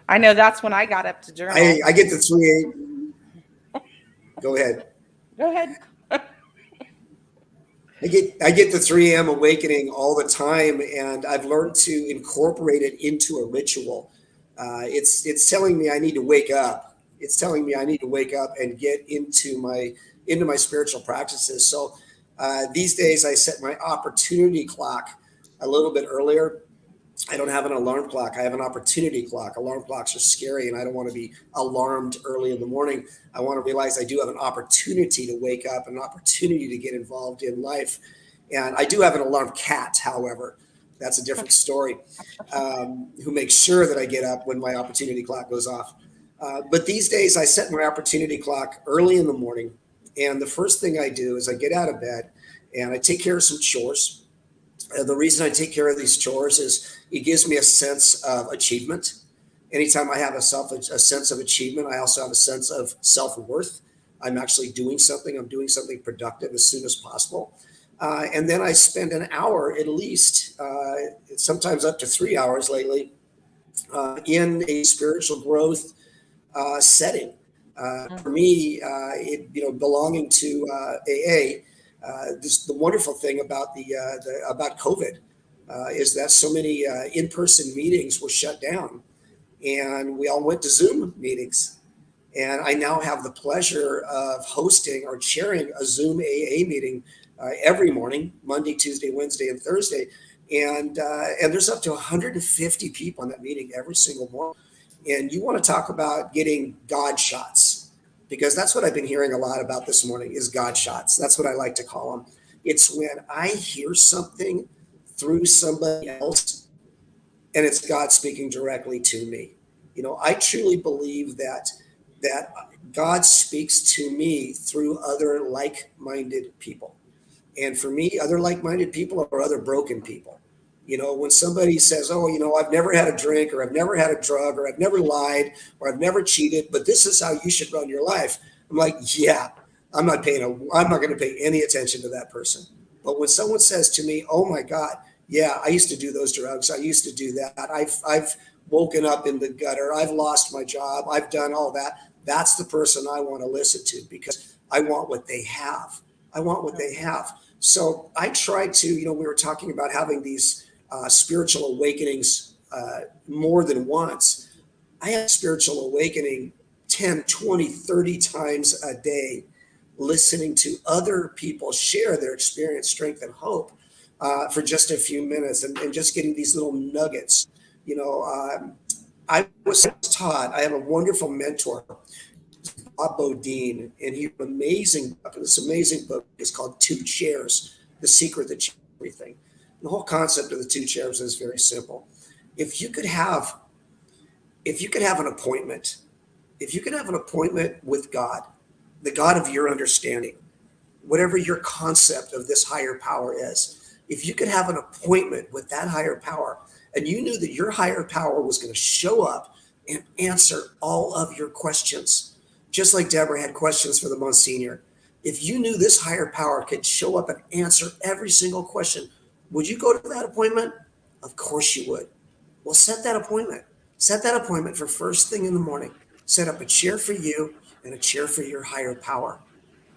I know that's when I got up to journal. I get the 3 a.m. Go ahead. Go ahead. I get the 3 a.m. awakening all the time, and I've learned to incorporate it into a ritual. It's telling me I need to wake up. It's telling me I need to wake up and get into my spiritual practices. So these days I set my opportunity clock a little bit earlier. I don't have an alarm clock. I have an opportunity clock. Alarm clocks are scary, and I don't want to be alarmed early in the morning. I want to realize I do have an opportunity to wake up, an opportunity to get involved in life. And I do have an alarm cat, however. That's a different story, who makes sure that I get up when my opportunity clock goes off. But these days I set my opportunity clock early in the morning. And the first thing I do is I get out of bed and I take care of some chores. The reason I take care of these chores is it gives me a sense of achievement. Anytime I have a sense of achievement, I also have a sense of self-worth. I'm actually doing something. I'm doing something productive as soon as possible. And then I spend an hour at least, sometimes up to 3 hours lately, in a spiritual growth setting. For me, belonging to AA, the wonderful thing about about COVID is that so many in-person meetings were shut down, and we all went to Zoom meetings. And I now have the pleasure of hosting or chairing a Zoom AA meeting every morning, Monday, Tuesday, Wednesday, and Thursday. And there's up to 150 people in that meeting every single morning. And you want to talk about getting God shots, because that's what I've been hearing a lot about this morning is God shots. That's what I like to call them. It's when I hear something through somebody else and it's God speaking directly to me. I truly believe that God speaks to me through other like-minded people. And for me, other like-minded people are other broken people. You know, when somebody says, oh, you know, I've never had a drink, or I've never had a drug, or I've never lied, or I've never cheated, but this is how you should run your life. I'm like, yeah, I'm not going to pay any attention to that person. But when someone says to me, oh my God, yeah, I used to do those drugs. I used to do that. I've woken up in the gutter. I've lost my job. I've done all that. That's the person I want to listen to, because I want what they have. I want what they have. So I try to, you know, we were talking about having these spiritual awakenings more than once. I have spiritual awakening 10, 20, 30 times a day, listening to other people share their experience, strength, and hope for just a few minutes, and just getting these little nuggets. You know, I was taught, I have a wonderful mentor, Bob Bodine, and he wrote this amazing book is called Two Chairs, The Secret That Changed Everything. The whole concept of the two chairs is very simple. If you could have an appointment, with God, the God of your understanding, whatever your concept of this higher power is, if you could have an appointment with that higher power, and you knew that your higher power was going to show up and answer all of your questions, just like Deborah had questions for the Monsignor. If you knew this higher power could show up and answer every single question, would you go to that appointment? Of course you would. Well, set that appointment. Set that appointment for first thing in the morning. Set up a chair for you and a chair for your higher power.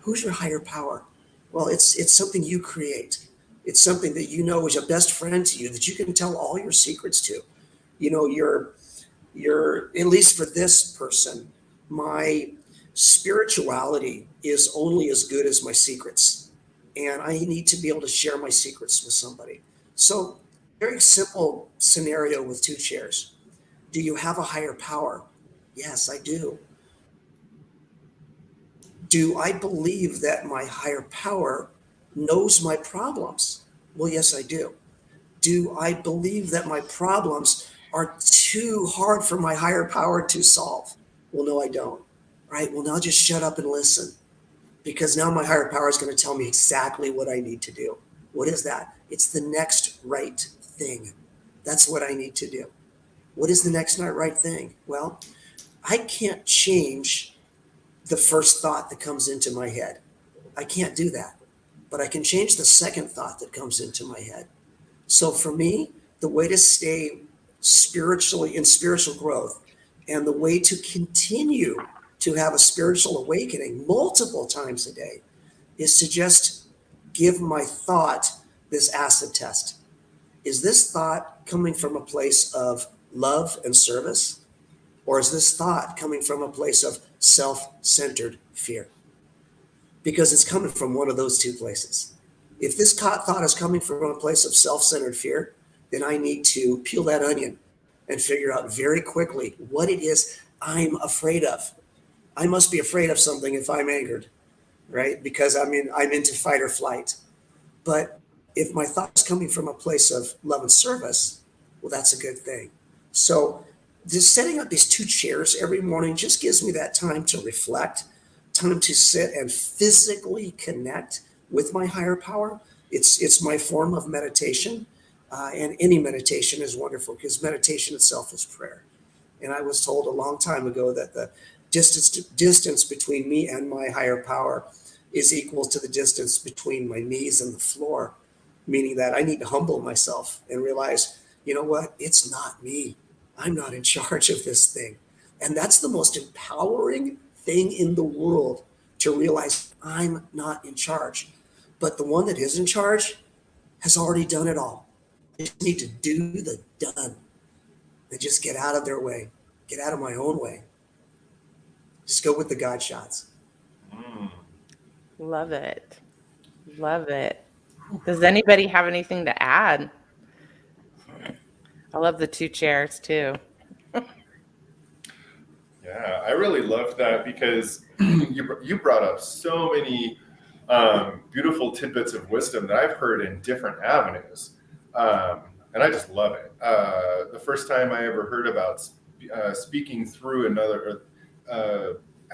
Who's your higher power? Well, it's something you create. It's something that you know is a best friend to you, that you can tell all your secrets to. You know, you're at least for this person, my spirituality is only as good as my secrets. And I need to be able to share my secrets with somebody. So, very simple scenario with two chairs. Do you have a higher power? Yes, I do. Do I believe that my higher power knows my problems? Well, yes, I do. Do I believe that my problems are too hard for my higher power to solve? Well, no, I don't. Right? Well, now just shut up and listen, because now my higher power is going to tell me exactly what I need to do. What is that? It's the next right thing. That's what I need to do. What is the next right thing? Well, I can't change the first thought that comes into my head. I can't do that. But I can change the second thought that comes into my head. So for me, the way to stay spiritually in spiritual growth, and the way to continue to have a spiritual awakening multiple times a day, is to just give my thought this acid test. Is this thought coming from a place of love and service? Or is this thought coming from a place of self-centered fear? Because it's coming from one of those two places. If this thought is coming from a place of self-centered fear, then I need to peel that onion and figure out very quickly what it is I'm afraid of. I must be afraid of something if I'm angered, right? Because I'm into fight or flight. But if my thought is coming from a place of love and service, well, that's a good thing. So just setting up these two chairs every morning just gives me that time to reflect, time to sit and physically connect with my higher power. It's my form of meditation, and any meditation is wonderful, because meditation itself is prayer. And I was told a long time ago that the distance between me and my higher power is equal to the distance between my knees and the floor, meaning that I need to humble myself and realize, you know what, it's not me. I'm not in charge of this thing. And that's the most empowering thing in the world, to realize I'm not in charge. But the one that is in charge has already done it all. I just need to do the done and just get out of their way, get out of my own way. Just go with the God shots. Love it. Love it. Does anybody have anything to add? I love the two chairs too. Yeah, I really loved that, because you brought up so many beautiful tidbits of wisdom that I've heard in different avenues. And I just love it. The first time I ever heard about speaking through another,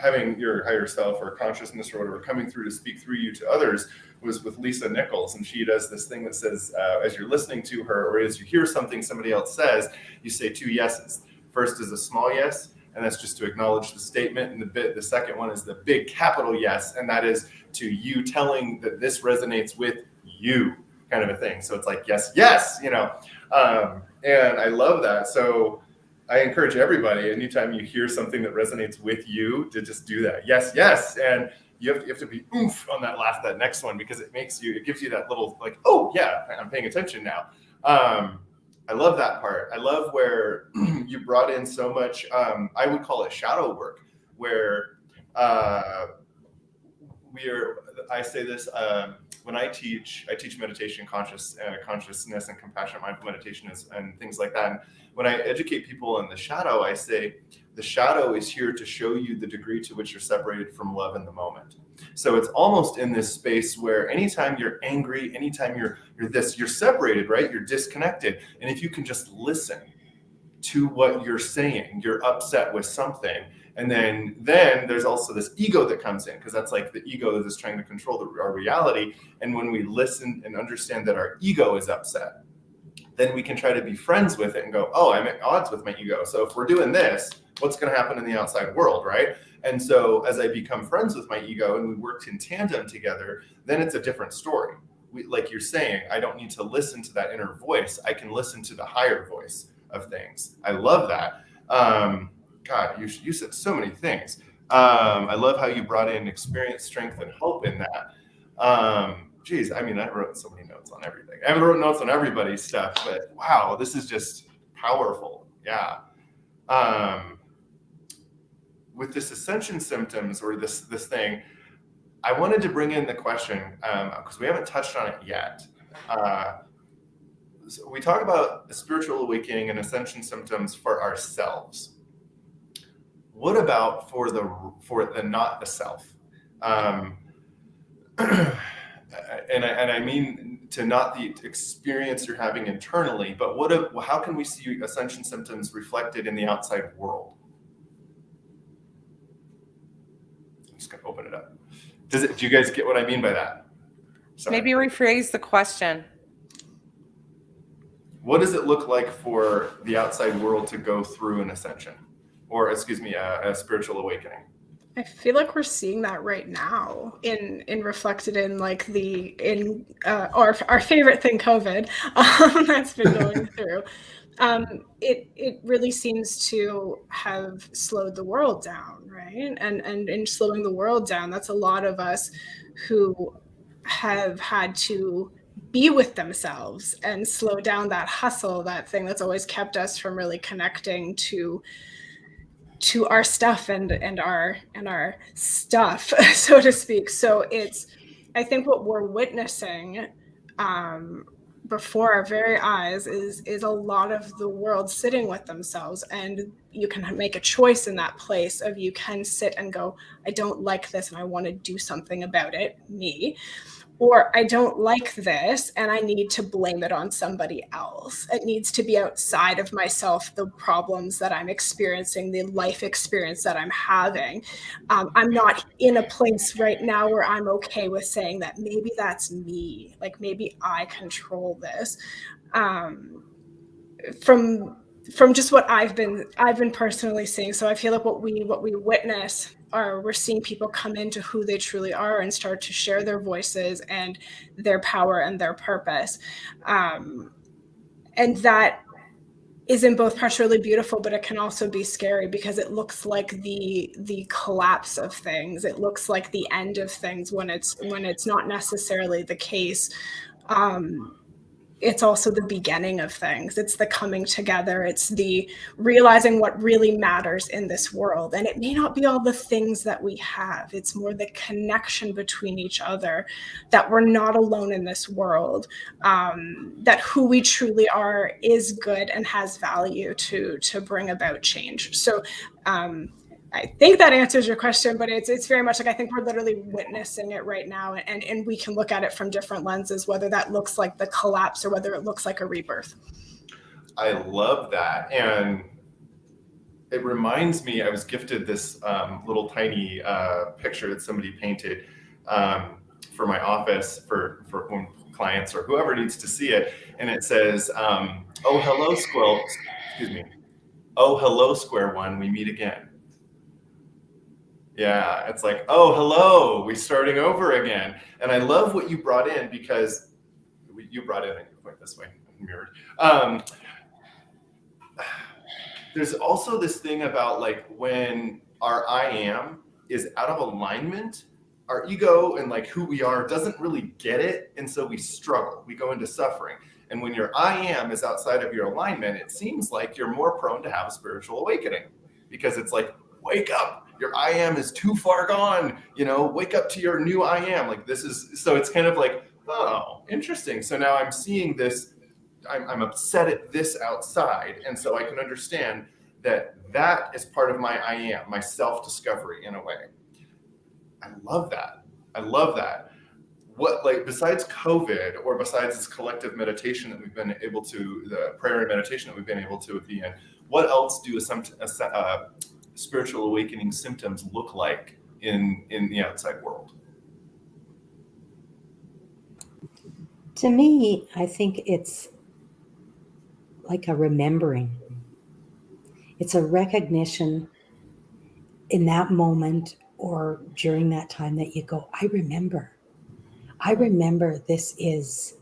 having your higher self or consciousness or whatever coming through to speak through you to others was with Lisa Nichols. And she does this thing that says, as you're listening to her, or as you hear something somebody else says, you say 2 yeses. First is a small yes, and that's just to acknowledge the statement. And the second one is the big capital yes, and that is to you telling that this resonates with you, kind of a thing. So it's like, yes, yes, you know. And I love that. So I encourage everybody, anytime you hear something that resonates with you, to just do that. Yes, yes. And you have to be oomph on that next one, because it gives you that little like, oh yeah, I'm paying attention now. I love that part. I love where you brought in so much, I would call it shadow work, where I say this, when I teach meditation, consciousness and compassionate mindful meditation and things like that. And when I educate people in the shadow, I say the shadow is here to show you the degree to which you're separated from love in the moment. So it's almost in this space where anytime you're angry, anytime you're separated, right? You're disconnected. And if you can just listen to what you're saying, you're upset with something. And then there's also this ego that comes in, because that's like the ego that is trying to control our reality. And when we listen and understand that our ego is upset, then we can try to be friends with it and go, oh, I'm at odds with my ego. So if we're doing this, what's going to happen in the outside world, right? And so as I become friends with my ego and we worked in tandem together, then it's a different story. Like you're saying, I don't need to listen to that inner voice. I can listen to the higher voice of things. I love that. God, you said so many things. I love how you brought in experience, strength, and hope in that. Geez, I mean, I wrote so many notes on everything. I haven't wrote notes on everybody's stuff, but wow, this is just powerful. Yeah. With this ascension symptoms, or this thing, I wanted to bring in the question, because we haven't touched on it yet. So we talk about the spiritual awakening and ascension symptoms for ourselves. What about for the not the self? And I mean to not the experience you're having internally, but how can we see ascension symptoms reflected in the outside world? I'm just gonna open it up. Do you guys get what I mean by that? Sorry. Maybe rephrase the question. What does it look like for the outside world to go through an ascension, or excuse me, a spiritual awakening? I feel like we're seeing that right now in reflected in like our favorite thing, COVID, that's been going through. It really seems to have slowed the world down, right? And in slowing the world down, that's a lot of us who have had to be with themselves and slow down that hustle, that thing that's always kept us from really connecting to our stuff and our stuff, so to speak. So I think what we're witnessing before our very eyes is a lot of the world sitting with themselves, and you can make a choice in that place of, you can sit and go, I don't like this and I want to do something about it, me. Or I don't like this and I need to blame it on somebody else. It needs to be outside of myself, the problems that I'm experiencing, the life experience that I'm having. I'm not in a place right now where I'm okay with saying that maybe that's me, like maybe I control this. From just what I've been personally seeing. So I feel like what we witness are, we're seeing people come into who they truly are and start to share their voices and their power and their purpose. And that is in both parts really beautiful, but it can also be scary, because it looks like the collapse of things. It looks like the end of things when it's not necessarily the case. It's also the beginning of things. It's the coming together. It's the realizing what really matters in this world. And it may not be all the things that we have. It's more the connection between each other, that we're not alone in this world, that who we truly are is good and has value to bring about change. So I think that answers your question, but it's very much like, I think we're literally witnessing it right now, and we can look at it from different lenses, whether that looks like the collapse or whether it looks like a rebirth. I love that. And it reminds me, I was gifted this little tiny picture that somebody painted for my office for when clients or whoever needs to see it. And it says, oh, hello, squirrel. Excuse me. Oh, hello, square one. We meet again. Yeah, it's like, oh, hello. We're starting over again. And I love what you brought in because you brought in, I can point this way, mirrored. There's also this thing about like when our I am is out of alignment, our ego and like who we are doesn't really get it. And so we struggle, we go into suffering. And when your I am is outside of your alignment, it seems like you're more prone to have a spiritual awakening because it's like, wake up, your I am is too far gone, you know, wake up to your new I am. Like this is, so it's kind of like, oh, interesting. So now I'm seeing this, I'm upset at this outside. And so I can understand that that is part of my I am, my self-discovery in a way. I love that. I love that. What, like, besides COVID or besides this collective meditation that we've been able to, the prayer and meditation that we've been able to be in, what else do spiritual awakening symptoms look like in the outside world? To me, I think it's like a remembering. It's a recognition in that moment or during that time that you go, I remember this is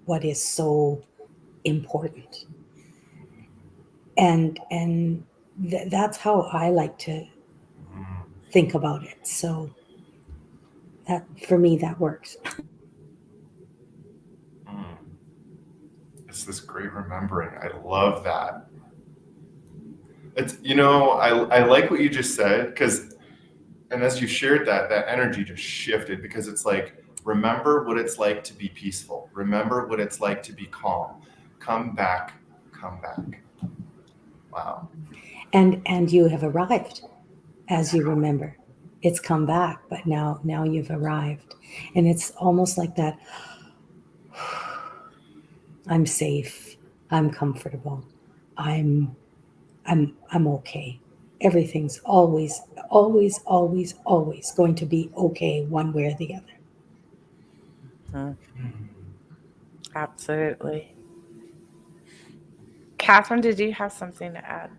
what is so important. And that's how I like to think about it. So that, for me, that works. It's this great remembering. I love that. It's, you know, I like what you just said, because, and as you shared that energy just shifted, because it's like, remember what it's like to be peaceful. Remember what it's like to be calm. Come back. Wow. And you have arrived as you remember. It's come back, but now you've arrived. And it's almost like that, I'm safe, I'm comfortable, I'm okay. Everything's always going to be okay one way or the other. Absolutely. Catherine, did you have something to add?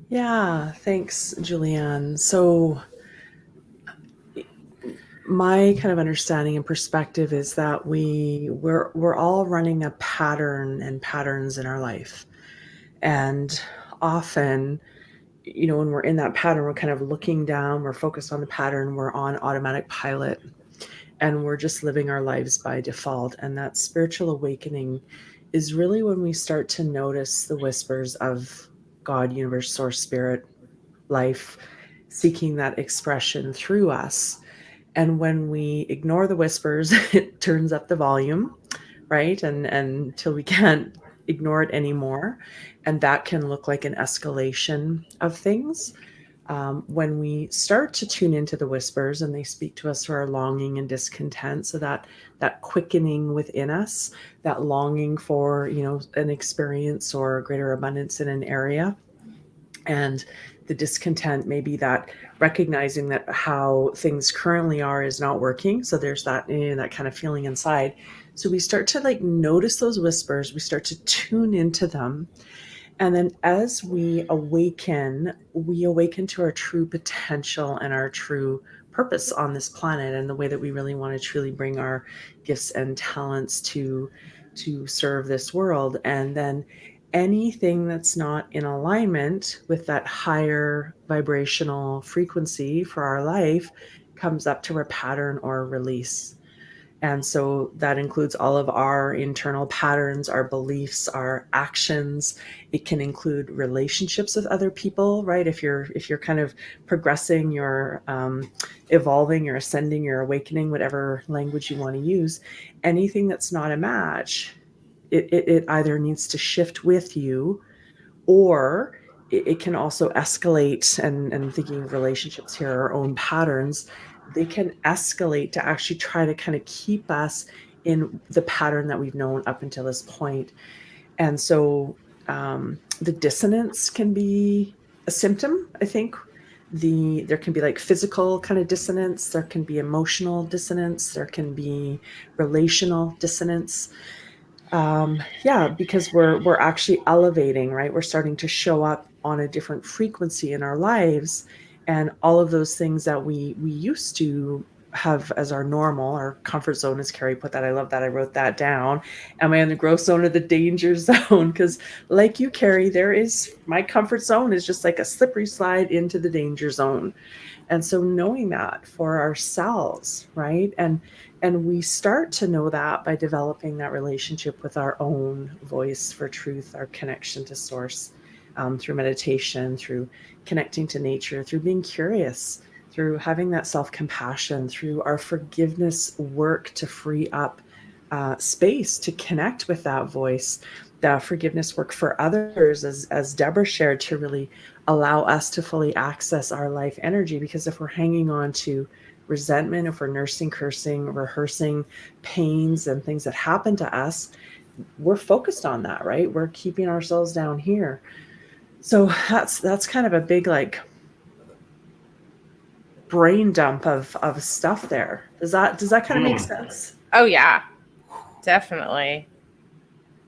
Yeah, thanks, Julianne. So my kind of understanding and perspective is that we're all running a pattern and patterns in our life. And often, you know, when we're in that pattern, we're kind of looking down, we're focused on the pattern, we're on automatic pilot, and we're just living our lives by default. And that spiritual awakening is really when we start to notice the whispers of God, universe, source, spirit, life, seeking that expression through us. And when we ignore the whispers, it turns up the volume, right? And until we can't ignore it anymore. And that can look like an escalation of things. When we start to tune into the whispers and they speak to us through our longing and discontent, so that quickening within us, that longing for, you know, an experience or greater abundance in an area, and the discontent may be that recognizing that how things currently are is not working. So there's that kind of feeling inside. So we start to like notice those whispers, we start to tune into them. And then as we awaken to our true potential and our true purpose on this planet, and the way that we really want to truly bring our gifts and talents to serve this world. And then anything that's not in alignment with that higher vibrational frequency for our life comes up to a pattern or a release. And so that includes all of our internal patterns, our beliefs, our actions. It can include relationships with other people, right? If you're kind of progressing, you're evolving, you're ascending, you're awakening, whatever language you want to use, anything that's not a match, it either needs to shift with you, or it can also escalate. And thinking of relationships here, our own patterns, they can escalate to actually try to kind of keep us in the pattern that we've known up until this point. And so the dissonance can be a symptom. I think there can be like physical kind of dissonance, there can be emotional dissonance, there can be relational dissonance. Because we're actually elevating, right? We're starting to show up on a different frequency in our lives, and all of those things that we used to have as our normal, our comfort zone, as Carey put that. I love that. I wrote that down. Am I in the growth zone or the danger zone? Because like you, Carey, my comfort zone is just like a slippery slide into the danger zone. And so knowing that for ourselves, right? And we start to know that by developing that relationship with our own voice for truth, our connection to source, through meditation, through connecting to nature, through being curious, through having that self-compassion, through our forgiveness work to free up space to connect with that voice, the forgiveness work for others, as Deborah shared, to really allow us to fully access our life energy. Because if we're hanging on to resentment, if we're nursing, cursing, rehearsing pains and things that happen to us, we're focused on that, right? We're keeping ourselves down here. So that's kind of a big like brain dump of stuff there. Does that kind of make sense? Oh yeah, definitely.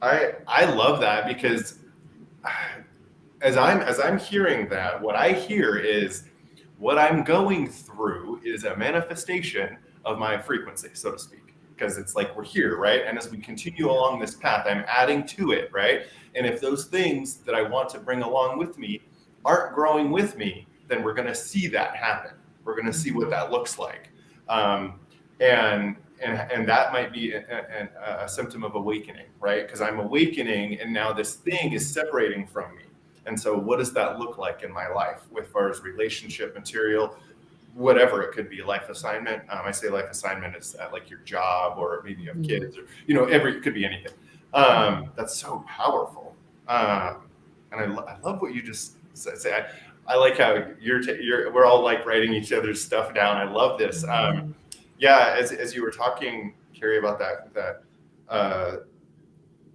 I love that, because as I'm hearing that, what I hear is what I'm going through is a manifestation of my frequency, so to speak, because it's like we're here, right? And as we continue along this path, I'm adding to it, right? And if those things that I want to bring along with me aren't growing with me, then we're going to see that happen. We're going to see what that looks like. And that might be a symptom of awakening, right? Because I'm awakening, and now this thing is separating from me. And so what does that look like in my life, with far as relationship, material, whatever it could be, life assignment? I say life assignment is like your job, or maybe you have kids, or, it could be anything. That's so powerful. And I love what you just said. I like how we're all like writing each other's stuff down. I love this. As you were talking, Carey, about that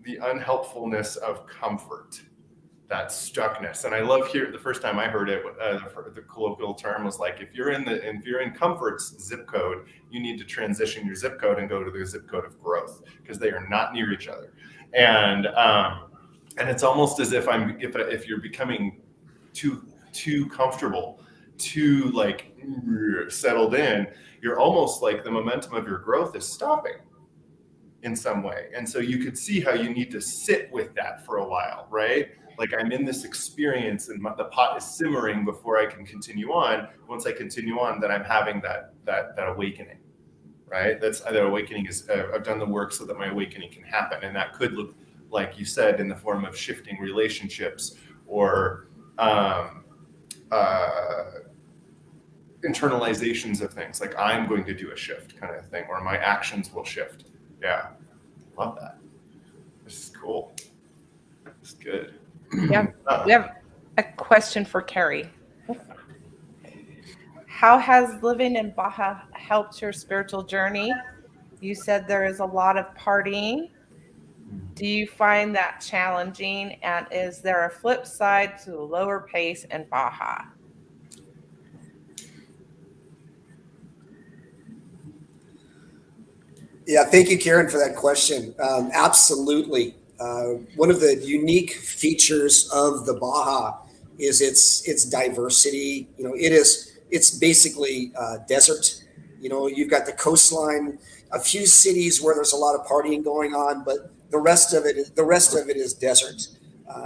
the unhelpfulness of comfort, that stuckness. And I love here, the first time I heard it, the colloquial term was like, if you're in comfort's zip code, you need to transition your zip code and go to the zip code of growth, because they are not near each other. And it's almost as if you're becoming too comfortable, too like settled in, you're almost like the momentum of your growth is stopping in some way. And so you could see how you need to sit with that for a while, right? Like, I'm in this experience and the pot is simmering before I can continue on. Once I continue on, then I'm having that awakening, right? That awakening is, I've done the work so that my awakening can happen. And that could look, like you said, in the form of shifting relationships, or internalizations of things, like I'm going to do a shift kind of thing, or my actions will shift. Yeah, love that. This is cool. This is good. Yeah, we have a question for Carey. How has living in Baja helped your spiritual journey? You said there is a lot of partying. Do you find that challenging? And is there a flip side to the lower pace in Baja? Yeah, thank you, Karen, for that question. Absolutely. One of the unique features of the Baja is its diversity. It's basically desert. You've got the coastline, a few cities where there's a lot of partying going on, but the rest of it is desert.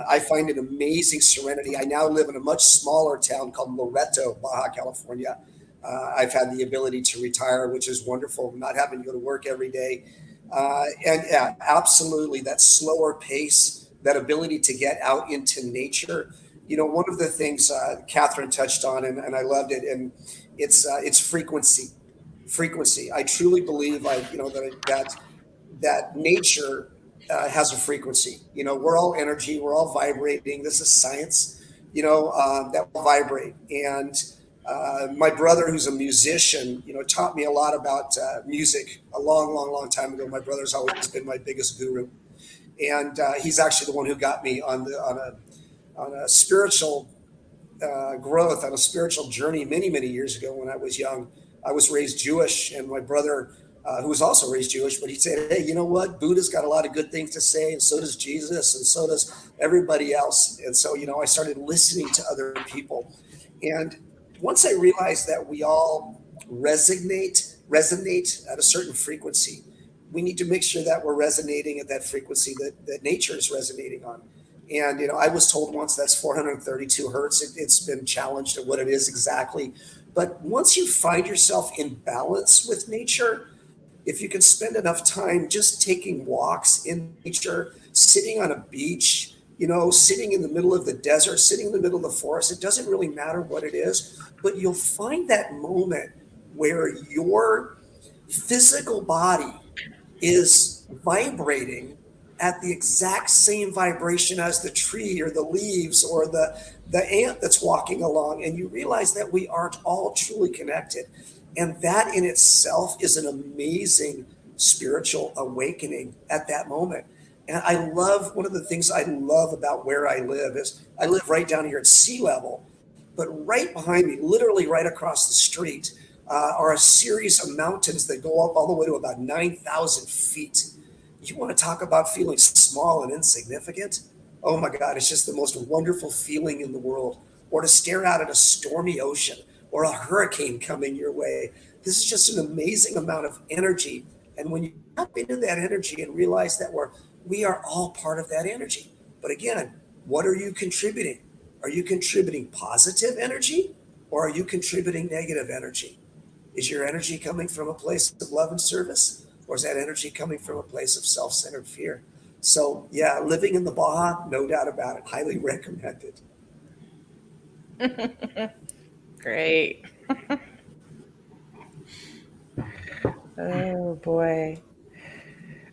I find an amazing serenity. I now live in a much smaller town called Loreto, Baja California. I've had the ability to retire, which is wonderful, not having to go to work every day. And yeah, absolutely, that slower pace, that ability to get out into nature. One of the things Katherine touched on, and I loved it, and it's frequency. Frequency. I truly believe, that nature has a frequency. We're all energy. We're all vibrating. This is science. That will vibrate. And my brother, who's a musician, taught me a lot about music a long time ago. My brother's always been my biggest guru, and he's actually the one who got me on a spiritual growth, on a spiritual journey many years ago when I was young. I was raised Jewish, and my brother, who was also raised Jewish, but he said, hey, you know what? Buddha's got a lot of good things to say, and so does Jesus, and so does everybody else. And so, I started listening to other people. And once I realized that we all resonate at a certain frequency, we need to make sure that we're resonating at that frequency that nature is resonating on. And, I was told once that's 432 hertz. It's been challenged at what it is exactly. But once you find yourself in balance with nature, if you can spend enough time just taking walks in nature, sitting on a beach, sitting in the middle of the desert, sitting in the middle of the forest, it doesn't really matter what it is, but you'll find that moment where your physical body is vibrating at the exact same vibration as the tree or the leaves or the ant that's walking along. And you realize that we aren't all truly connected. And that in itself is an amazing spiritual awakening at that moment. And one of the things I love about where I live is I live right down here at sea level, but right behind me, literally right across the street, are a series of mountains that go up all the way to about 9,000 feet. You want to talk about feeling small and insignificant? Oh my God, it's just the most wonderful feeling in the world. Or to stare out at a stormy ocean or a hurricane coming your way. This is just an amazing amount of energy. And when you tap into that energy and realize that we are all part of that energy. But again, what are you contributing? Are you contributing positive energy or are you contributing negative energy? Is your energy coming from a place of love and service? Or is that energy coming from a place of self-centered fear? So yeah, living in the Baja, no doubt about it. Highly recommended. Great. Oh boy.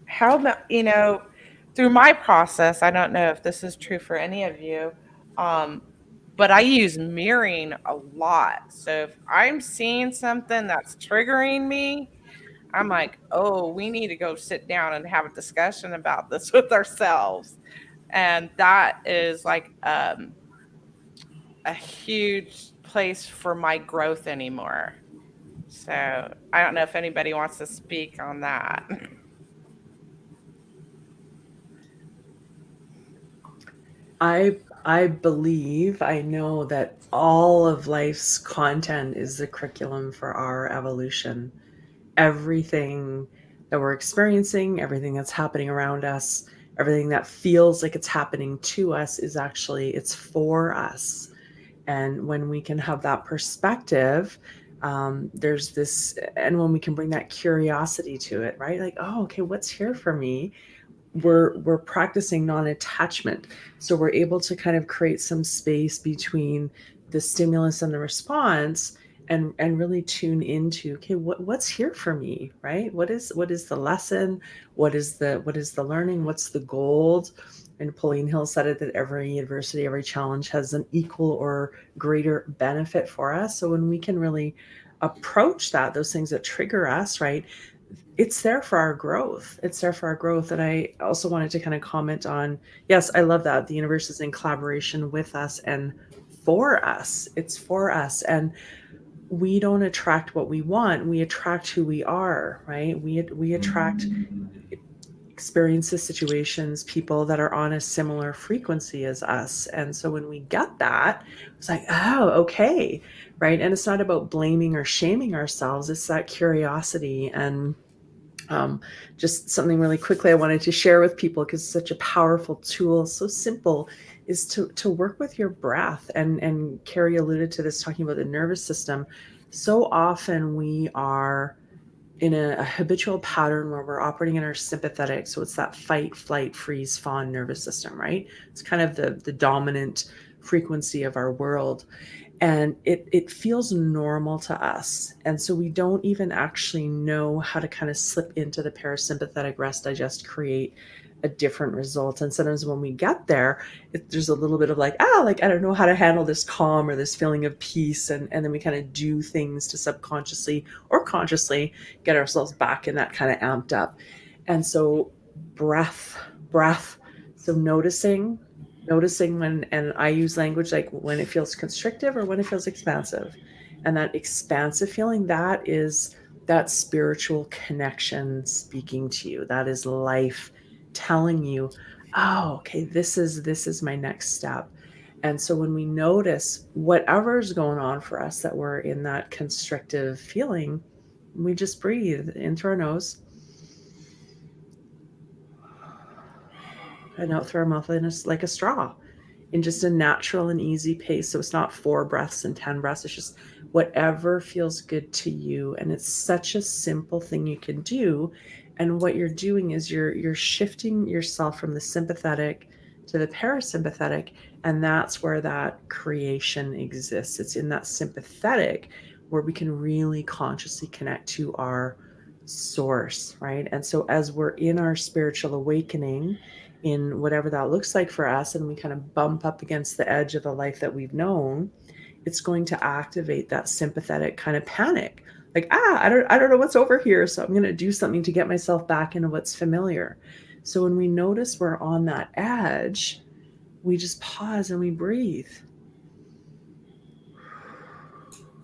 How about, through my process, I don't know if this is true for any of you, but I use mirroring a lot. So if I'm seeing something that's triggering me, I'm like, oh, we need to go sit down and have a discussion about this with ourselves. And that is like a huge place for my growth anymore. So I don't know if anybody wants to speak on that. I believe, I know that all of life's content is the curriculum for our evolution. Everything that we're experiencing, everything that's happening around us, everything that feels like it's happening to us it's for us. And when we can have that perspective, there's this, and when we can bring that curiosity to it, right? Like, oh, okay, what's here for me? We're practicing non-attachment. So we're able to kind of create some space between the stimulus and the response and really tune into, okay, what's here for me, right? What is the lesson? What is the learning? What's the gold? And Pauline Hill said it, that every adversity, every challenge has an equal or greater benefit for us. So when we can really approach those things that trigger us, right? It's there for our growth. And I also wanted to kind of comment on, yes, I love that the universe is in collaboration with us and for us. It's for us. And we don't attract what we want. We attract who we are, right? We attract experiences, situations, people that are on a similar frequency as us. And so when we get that, it's like, oh, okay, right? And it's not about blaming or shaming ourselves. It's that curiosity. And just something really quickly I wanted to share with people, because it's such a powerful tool, so simple, is to work with your breath. And Carey alluded to this, talking about the nervous system. So often we are in a habitual pattern where we're operating in our sympathetic. So it's that fight, flight, freeze, fawn nervous system, right? It's kind of the dominant frequency of our world. And it feels normal to us. And so we don't even actually know how to kind of slip into the parasympathetic rest, digest, create a different result. And sometimes when we get there, there's a little bit of like, I don't know how to handle this calm or this feeling of peace. And then we kind of do things to subconsciously or consciously get ourselves back in that kind of amped up. And so breath. So noticing Noticing when, and I use language like when it feels constrictive or when it feels expansive. And that expansive feeling, that is that spiritual connection speaking to you. That is life telling you, oh, okay, this is my next step. And so when we notice whatever's going on for us that we're in that constrictive feeling, we just breathe in through our nose and out through our mouth, and it's like a straw in just a natural and easy pace. So it's not 4 breaths and 10 breaths. It's just whatever feels good to you. And it's such a simple thing you can do. And what you're doing is you're shifting yourself from the sympathetic to the parasympathetic. And that's where that creation exists. It's in that sympathetic where we can really consciously connect to our source, right? And so as we're in our spiritual awakening, in whatever that looks like for us, and we kind of bump up against the edge of the life that we've known, it's going to activate that sympathetic kind of panic. Like, I don't know what's over here, so I'm going to do something to get myself back into what's familiar. So when we notice we're on that edge, we just pause and we breathe.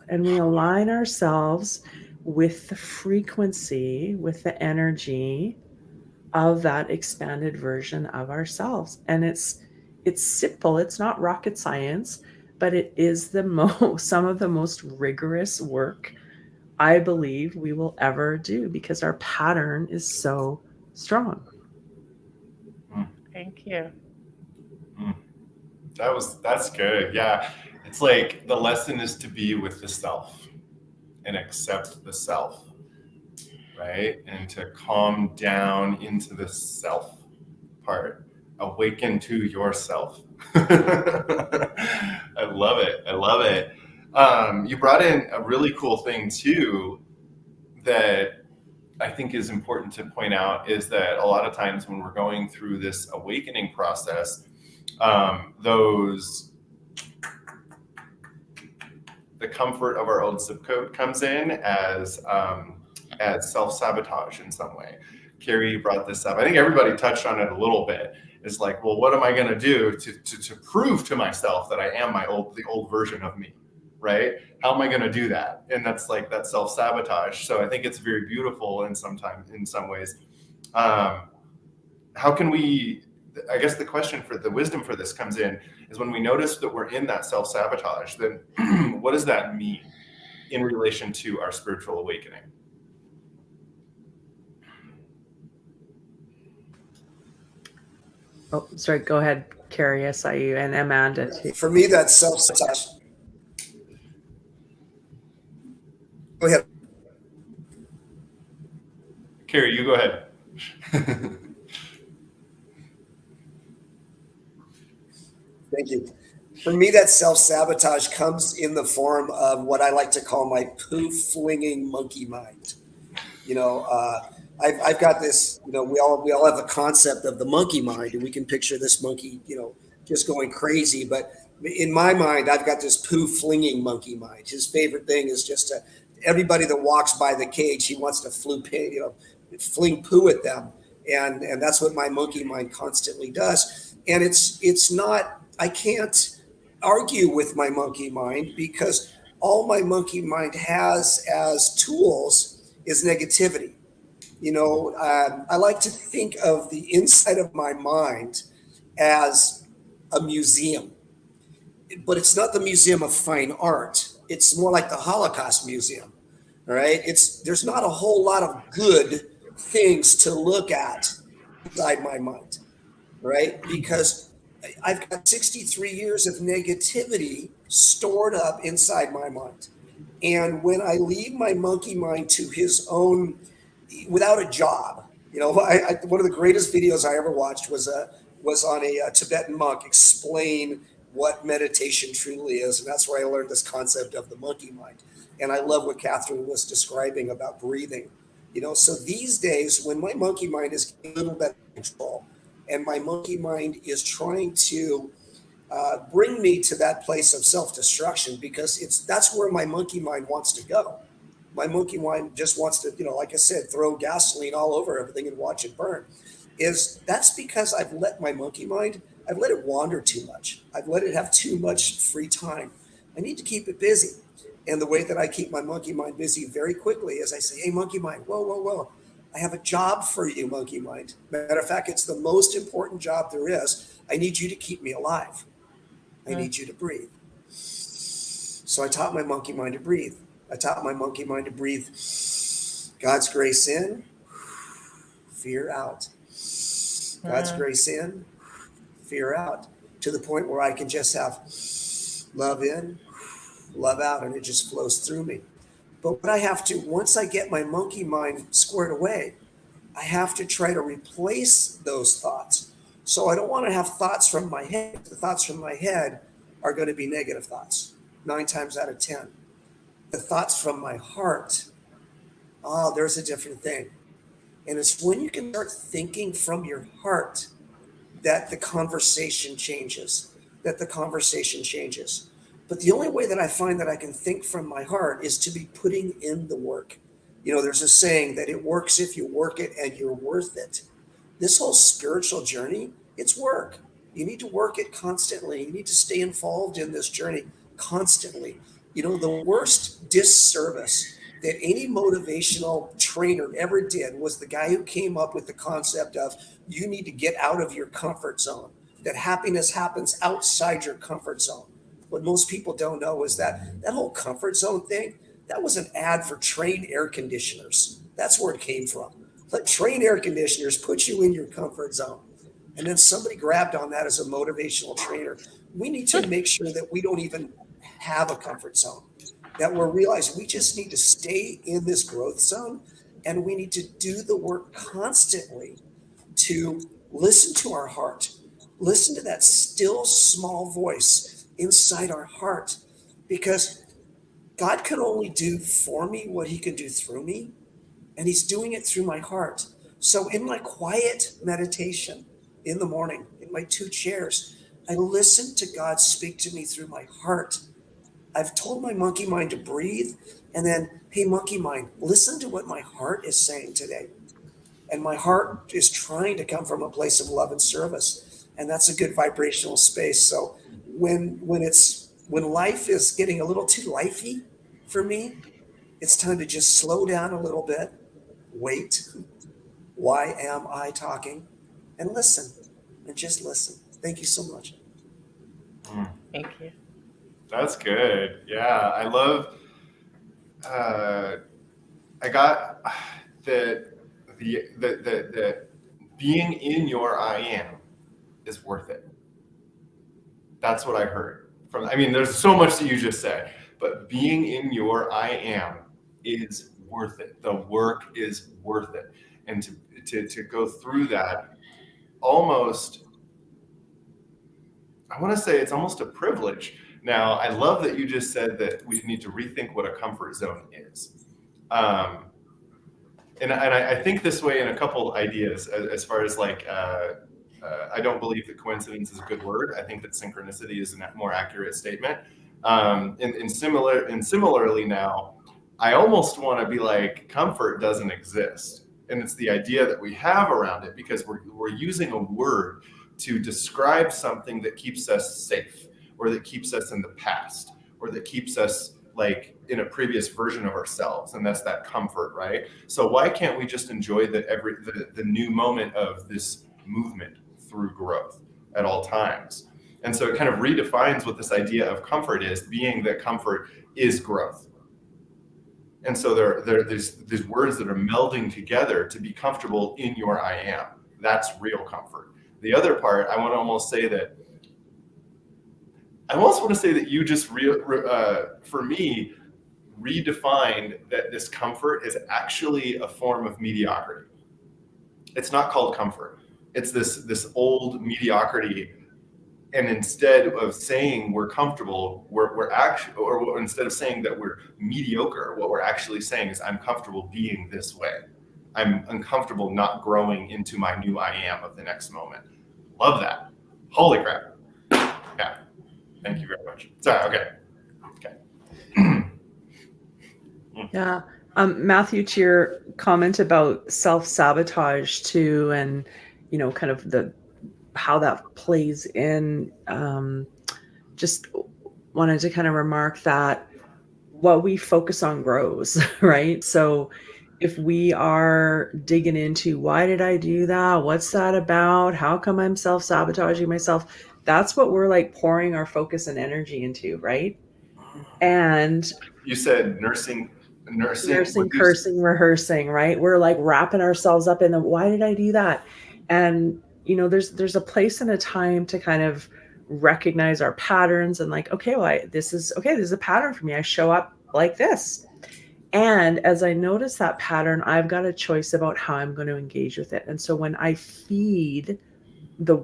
And we align ourselves with the frequency, with the energy of that expanded version of ourselves. And it's simple. It's not rocket science, but it is some of the most rigorous work I believe we will ever do, because our pattern is so strong. Thank you. That's good. Yeah. It's like the lesson is to be with the self and accept the self, right? And to calm down into the self part, awaken to yourself. I love it. I love it. You brought in a really cool thing too that I think is important to point out, is that a lot of times when we're going through this awakening process, the comfort of our own zip code comes in as self-sabotage in some way. Carey brought this up. I think everybody touched on it a little bit. It's like, well, what am I going to do to prove to myself that I am the old version of me, right? How am I going to do that? And that's like that self-sabotage. So I think it's very beautiful in some ways. How can we, I guess the question for the wisdom for this comes in is when we notice that we're in that self-sabotage, then what does that mean in relation to our spiritual awakening? Oh, sorry. Go ahead, Carey. I saw you, and Amanda too. For me, that's self-sabotage. Go ahead. Carey, you go ahead. Thank you. For me, that self-sabotage comes in the form of what I like to call my poo-flinging monkey mind. I've got this, we all have a concept of the monkey mind, and we can picture this monkey, just going crazy. But in my mind, I've got this poo-flinging monkey mind. His favorite thing is just everybody that walks by the cage, he wants to fling poo at them. And that's what my monkey mind constantly does. And it's not, I can't argue with my monkey mind, because all my monkey mind has as tools is negativity. I like to think of the inside of my mind as a museum, but it's not the Museum of Fine Art. It's more like the Holocaust Museum. All right. There's not a whole lot of good things to look at inside my mind, right? Because I've got 63 years of negativity stored up inside my mind. And when I leave my monkey mind to his own, without a job, one of the greatest videos I ever watched was on a Tibetan monk explain what meditation truly is. And that's where I learned this concept of the monkey mind. And I love what Katherine was describing about breathing. So these days, when my monkey mind is getting a little better control, and my monkey mind is trying to bring me to that place of self-destruction, because that's where my monkey mind wants to go. My monkey mind just wants to, like I said, throw gasoline all over everything and watch it burn. That's because I've let my monkey mind, I've let it wander too much. I've let it have too much free time. I need to keep it busy. And the way that I keep my monkey mind busy very quickly is I say, hey, monkey mind, whoa, whoa, whoa. I have a job for you, monkey mind. Matter of fact, it's the most important job there is. I need you to keep me alive. I need you to breathe. So I taught my monkey mind to breathe. I taught my monkey mind to breathe God's grace in, fear out. God's grace in, fear out, to the point where I can just have love in, love out, and it just flows through me. But what I have to, once I get my monkey mind squared away, I have to try to replace those thoughts. So I don't want to have thoughts from my head. The thoughts from my head are going to be negative thoughts, 9 times out of 10. The thoughts from my heart, there's a different thing. And it's when you can start thinking from your heart that the conversation changes, But the only way that I find that I can think from my heart is to be putting in the work. You know, there's a saying that it works if you work it and you're worth it. This whole spiritual journey, it's work. You need to work it constantly. You need to stay involved in this journey constantly. You know, the worst disservice that any motivational trainer ever did was the guy who came up with the concept of you need to get out of your comfort zone, that happiness happens outside your comfort zone. What most people don't know is that whole comfort zone thing, that was an ad for Trane air conditioners. That's where it came from. Let Trane air conditioners put you in your comfort zone. And then somebody grabbed on that as a motivational trainer. We need to make sure that we don't even have a comfort zone, that we're realizing we just need to stay in this growth zone, and we need to do the work constantly to listen to our heart, listen to that still small voice inside our heart, because God can only do for me what he can do through me, and he's doing it through my heart. So in my quiet meditation in the morning, in my 2 chairs, I listen to God speak to me through my heart. I've told my monkey mind to breathe, and then, hey, monkey mind, listen to what my heart is saying today. And my heart is trying to come from a place of love and service. And that's a good vibrational space. So when life is getting a little too lifey for me, it's time to just slow down a little bit, wait. Why am I talking? And listen, and just listen. Thank you so much. Thank you. That's good. Yeah, I love. I got the being in your I am is worth it. That's what I heard from. I mean, there's so much that you just said, but being in your I am is worth it. The work is worth it, and to go through that, almost. I want to say it's almost a privilege. Now, I love that you just said that we need to rethink what a comfort zone is. And I think this way in a couple ideas as far as like, I don't believe that coincidence is a good word. I think that synchronicity is a more accurate statement. And similarly now, I almost want to be like, comfort doesn't exist. And it's the idea that we have around it because we're using a word to describe something that keeps us safe, or that keeps us in the past, or that keeps us like in a previous version of ourselves, and that's that comfort, right? So why can't we just enjoy the new moment of this movement through growth at all times? And so it kind of redefines what this idea of comfort is, being that comfort is growth. And so there's these words that are melding together to be comfortable in your I am. That's real comfort. The other part, I want to almost say that you just, for me, redefined that this comfort is actually a form of mediocrity. It's not called comfort. It's this old mediocrity. And instead of saying we're comfortable, instead of saying that we're mediocre, what we're actually saying is I'm comfortable being this way. I'm uncomfortable not growing into my new I am of the next moment. Love that. Holy crap. Yeah. Thank you very much. Sorry. Okay. Yeah. Matthew, to your comment about self-sabotage too, and, you know, kind of the how that plays in. Just wanted to kind of remark that what we focus on grows, right? So if we are digging into why did I do that? What's that about? How come I'm self-sabotaging myself? That's what we're like pouring our focus and energy into, right? And You said nursing, cursing, rehearsing, right? We're like wrapping ourselves up in the why did I do that? And there's a place and a time to kind of recognize our patterns and like, okay, well, this is a pattern for me. I show up like this. And as I notice that pattern, I've got a choice about how I'm going to engage with it. And so when I feed the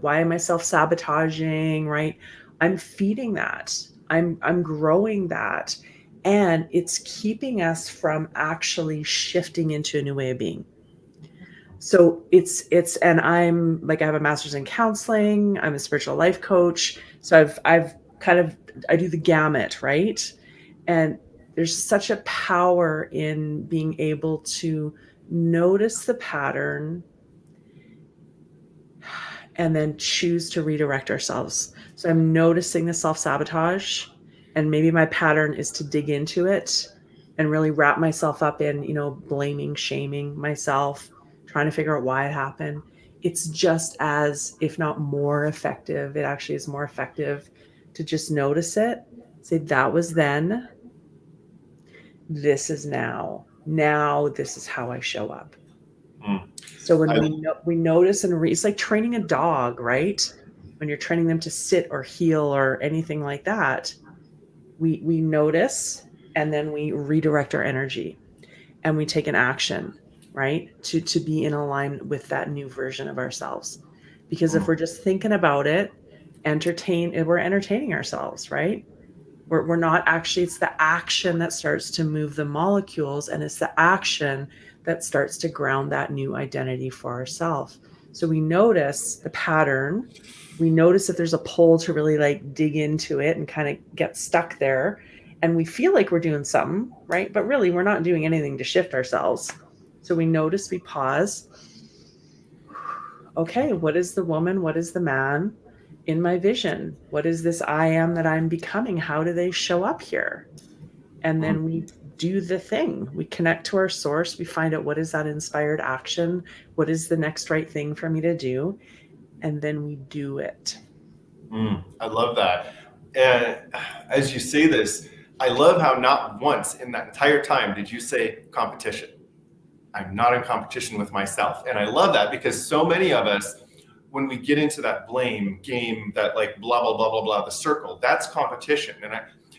why am I self-sabotaging, right? I'm feeding that. I'm growing that. And it's keeping us from actually shifting into a new way of being. So and I'm like, I have a master's in counseling. I'm a spiritual life coach. So I've I do the gamut, right? And there's such a power in being able to notice the pattern and then choose to redirect ourselves. So I'm noticing the self-sabotage, and maybe my pattern is to dig into it and really wrap myself up in, blaming, shaming myself, trying to figure out why it happened. It's just as, if not more effective, it actually is more effective to just notice it, say that was then, this is now. Now this is how I show up. So when we notice and it's like training a dog, right? When you're training them to sit or heel or anything like that, we notice and then we redirect our energy and we take an action, right? To be in alignment with that new version of ourselves. Because if we're just thinking about it, we're entertaining ourselves, right? We're not actually, it's the action that starts to move the molecules, and it's the action that starts to ground that new identity for ourselves. So we notice the pattern. We notice if there's a pull to really like dig into it and kind of get stuck there. And we feel like we're doing something, right? But really, we're not doing anything to shift ourselves. So we notice, we pause. Okay, what is the woman? What is the man in my vision? What is this I am that I'm becoming? How do they show up here? And then we do the thing. We connect to our source. We find out what is that inspired action? What is the next right thing for me to do? And then we do it. I love that. And as you say this, I love how not once in that entire time did you say competition. I'm not in competition with myself. And I love that because so many of us, when we get into that blame game, that like blah, blah, blah, blah, blah, the circle, that's competition. And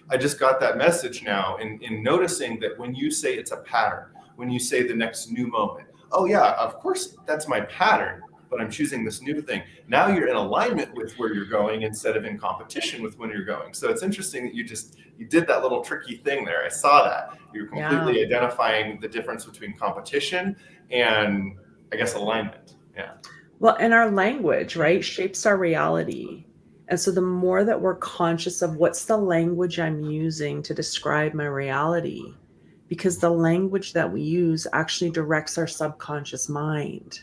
I just got that message now in noticing that when you say it's a pattern, when you say the next new moment, oh yeah, of course, that's my pattern, but I'm choosing this new thing. Now you're in alignment with where you're going instead of in competition with when you're going. So it's interesting that you did that little tricky thing there. I saw that. You're completely identifying the difference between competition and, I guess, alignment. Yeah. Well, and our language, right, shapes our reality. And so the more that we're conscious of what's the language I'm using to describe my reality, because the language that we use actually directs our subconscious mind.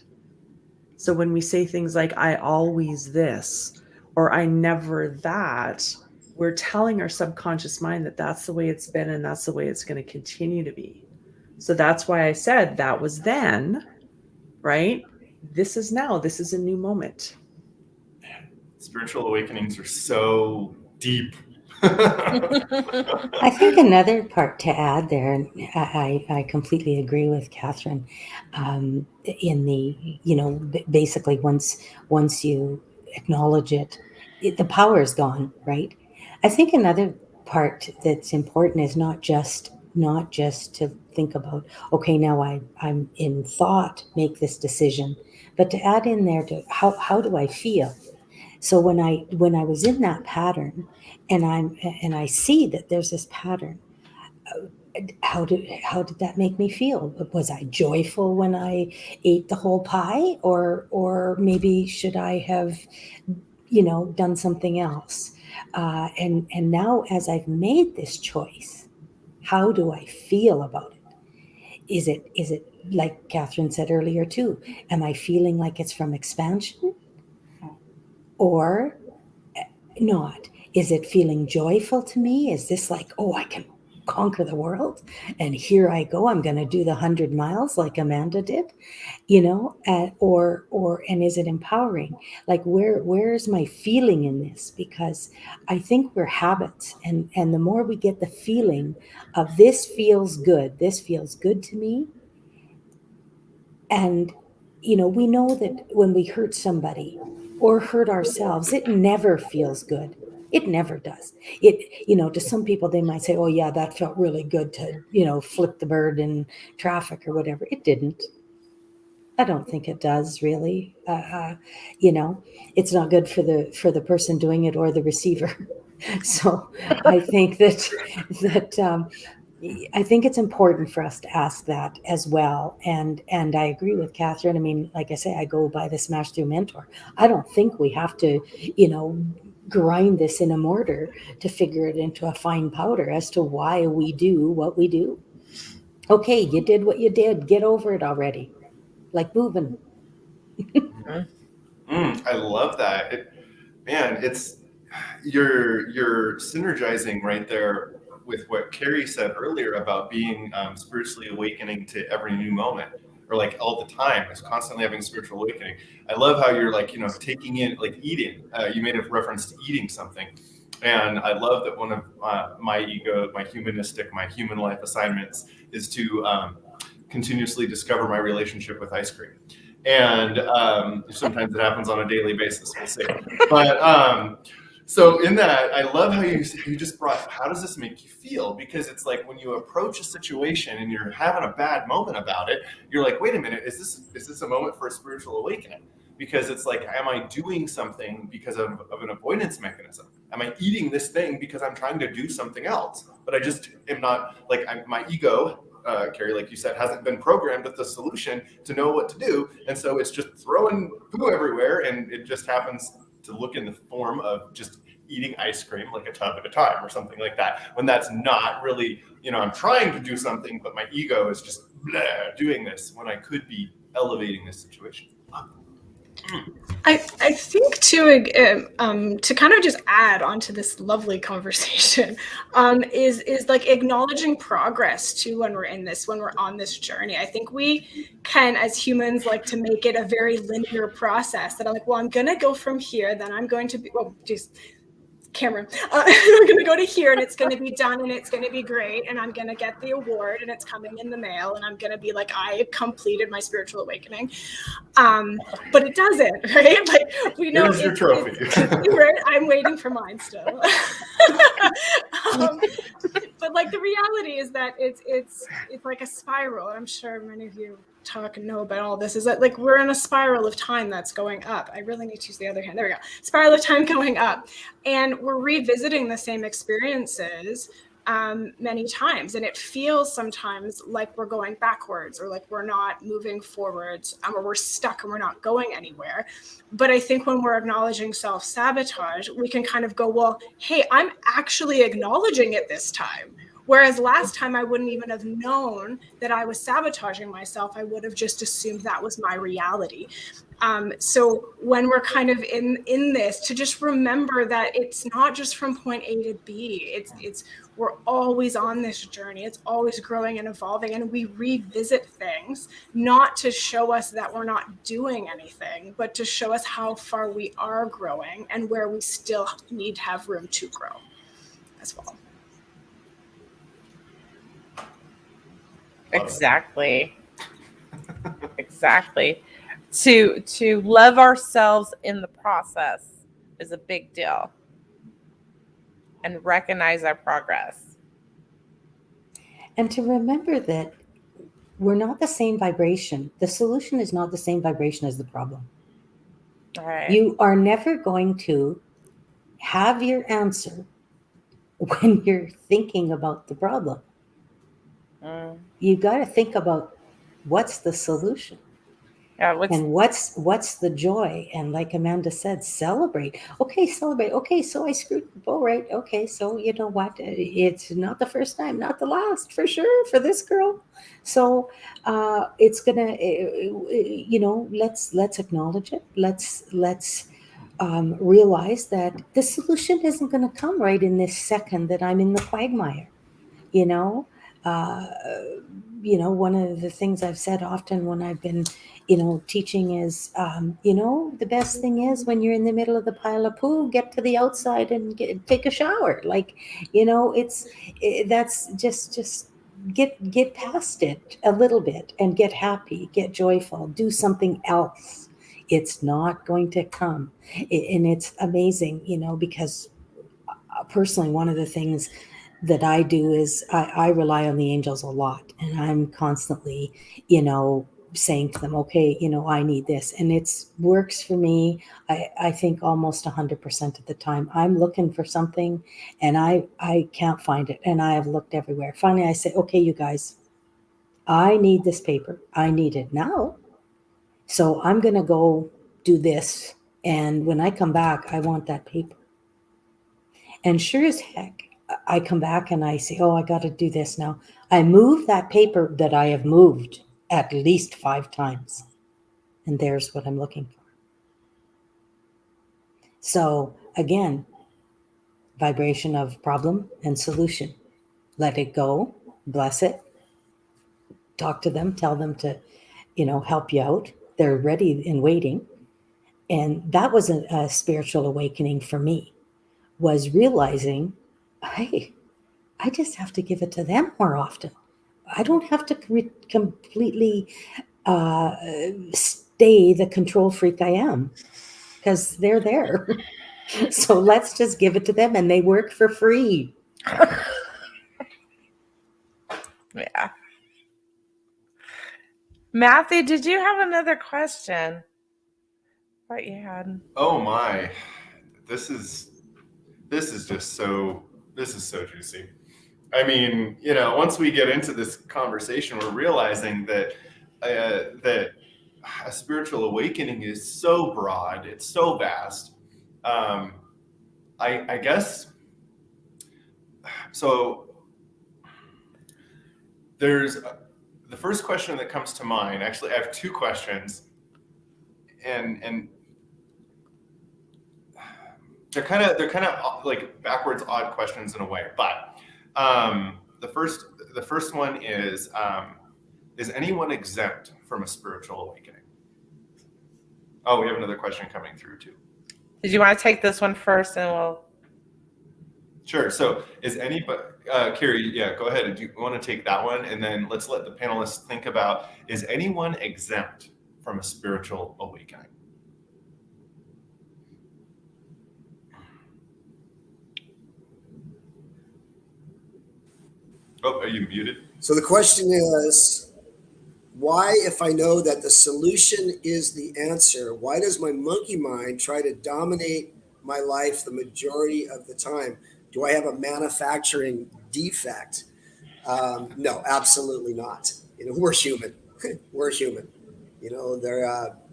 So when we say things like, I always this, or I never that, we're telling our subconscious mind that that's the way it's been and that's the way it's going to continue to be. So that's why I said that was then, right? This is now. This is a new moment. Spiritual awakenings are so deep. I think another part to add there, and I completely agree with Catherine, in the, basically once you acknowledge it, the power is gone, right? I think another part that's important is not just to think about, okay, now I'm in thought, make this decision, but to add in there to how do I feel? So when I was in that pattern, and I see that there's this pattern, how did that make me feel? Was I joyful when I ate the whole pie, or maybe should I have, done something else? And now, as I've made this choice, how do I feel about it? Is it like Catherine said earlier too? Am I feeling like it's from expansion? or not? Is it feeling joyful to me? Is this like, oh, I can conquer the world and here I go, I'm going to do the 100 miles like Amanda did, and is it empowering? Like where is my feeling in this? Because I think we're habits, and the more we get the feeling of this feels good to me, and we know that when we hurt somebody or hurt ourselves, it never feels good. It never does. To some people, they might say, oh yeah, that felt really good to, flip the bird in traffic or whatever. It didn't. I don't think it does really. It's not good for the person doing it or the receiver. So I think that I think it's important for us to ask that as well. And I agree with Catherine. I mean, like I say, I go by the Smash Through Mentor. I don't think we have to, grind this in a mortar to figure it into a fine powder as to why we do what we do. Okay, you did what you did. Get over it already. Like moving. I love that. It's you're synergizing right there with what Carey said earlier about being spiritually awakening to every new moment, or like all the time, is constantly having spiritual awakening. I love how you're like, taking in, like eating. You made a reference to eating something. And I love that one of my human life assignments is to continuously discover my relationship with ice cream. And sometimes it happens on a daily basis, we'll see. But so in that, I love how you just brought, how does this make you feel? Because it's like when you approach a situation and you're having a bad moment about it, you're like, wait a minute, is this a moment for a spiritual awakening? Because it's like, am I doing something because of an avoidance mechanism? Am I eating this thing because I'm trying to do something else? But I just am not, like, my ego, Carey, like you said, hasn't been programmed with the solution to know what to do. And so it's just throwing poo everywhere, and it just happens to look in the form of just eating ice cream like a tub at a time or something like that, when that's not really, I'm trying to do something, but my ego is just doing this when I could be elevating this situation. I think too, to kind of just add onto this lovely conversation, is like acknowledging progress too when we're on this journey. I think we can, as humans, like to make it a very linear process that I'm like, well, I'm going to go from here, then I'm going to be, Cameron, we're going to go to here and it's going to be done and it's going to be great and I'm going to get the award and it's coming in the mail and I'm going to be like, I completed my spiritual awakening. But it doesn't, right? Like we know here's your trophy. Right? I'm waiting for mine still. But like the reality is that it's like a spiral. I'm sure many of you talk and know about all this, is that like we're in a spiral of time that's going up. I really need to use the other hand. There we go. Spiral of time going up. And we're revisiting the same experiences many times. And it feels sometimes like we're going backwards or like we're not moving forwards or we're stuck and we're not going anywhere. But I think when we're acknowledging self-sabotage, we can kind of go, well, hey, I'm actually acknowledging it this time. Whereas last time I wouldn't even have known that I was sabotaging myself. I would have just assumed that was my reality. So when we're kind of in this, to just remember that it's not just from point A to B. We're always on this journey. It's always growing and evolving, and we revisit things not to show us that we're not doing anything, but to show us how far we are growing and where we still need to have room to grow as well. Exactly. Exactly. To love ourselves in the process is a big deal, and recognize our progress. And to remember that we're not the same vibration. The solution is not the same vibration as the problem. All right. You are never going to have your answer when you're thinking about the problem. You got to think about what's the solution. Yeah, And what's the joy? And like Amanda said, celebrate. Okay, celebrate. Okay, so I screwed the bow, right? Okay, so you know what? It's not the first time, not the last, for sure, for this girl. So it's gonna, let's acknowledge it. Let's realize that the solution isn't going to come right in this second that I'm in the quagmire. You know, one of the things I've said often when I've been, teaching is, the best thing is when you're in the middle of the pile of poo, get to the outside and take a shower. Like, that's just get past it a little bit and get happy, get joyful, do something else. It's not going to come. And it's amazing, because personally, one of the things that I do is I rely on the angels a lot, and I'm constantly, saying to them, okay, I need this, and it's works for me. I think almost 100% of the time I'm looking for something and I can't find it, and I have looked everywhere. Finally, I say, okay, you guys, I need this paper. I need it now. So I'm going to go do this. And when I come back, I want that paper. And sure as heck, I come back and I say, oh, I got to do this now. I move that paper that I have moved at least 5 times. And there's what I'm looking for. So again, vibration of problem and solution. Let it go, bless it, talk to them, tell them to, help you out. They're ready and waiting. And that was a spiritual awakening for me, was realizing, hey, I just have to give it to them more often. I don't have to completely stay the control freak I am, because they're there. So let's just give it to them, and they work for free. Yeah. Matthew, did you have another question? What you had? Oh my, this is just so juicy. I mean, once we get into this conversation, we're realizing that that a spiritual awakening is so broad, it's so vast. I guess so. There's the first question that comes to mind. Actually, I have 2 questions, and they're kind of like backwards, odd questions in a way. But the first one is anyone exempt from a spiritual awakening? Oh, we have another question coming through too. Did you want to take this one first, and we'll? Sure. So is anybody, Carey, yeah, go ahead. Do you want to take that one? And then let's let the panelists think about, is anyone exempt from a spiritual awakening? Oh, are you muted? So the question is, why, if I know that the solution is the answer, why does my monkey mind try to dominate my life the majority of the time? Do I have a manufacturing defect? No, absolutely not. We're human. We're human.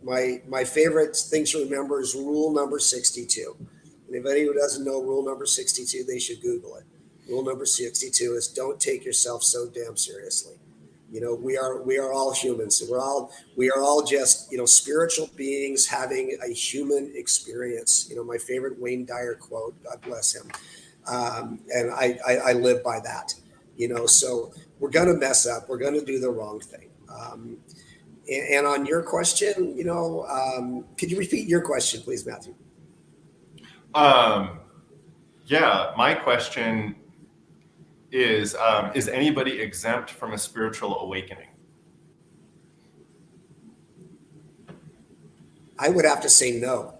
My favorite thing to remember is rule number 62. And if anyone doesn't know rule number 62, they should Google it. Rule number 62 is don't take yourself so damn seriously. We are all humans. We are all just, spiritual beings having a human experience. My favorite Wayne Dyer quote, God bless him. And I live by that, so we're going to mess up. We're going to do the wrong thing. And on your question, could you repeat your question, please, Matthew? Yeah, my question is anybody exempt from a spiritual awakening? I would have to say no.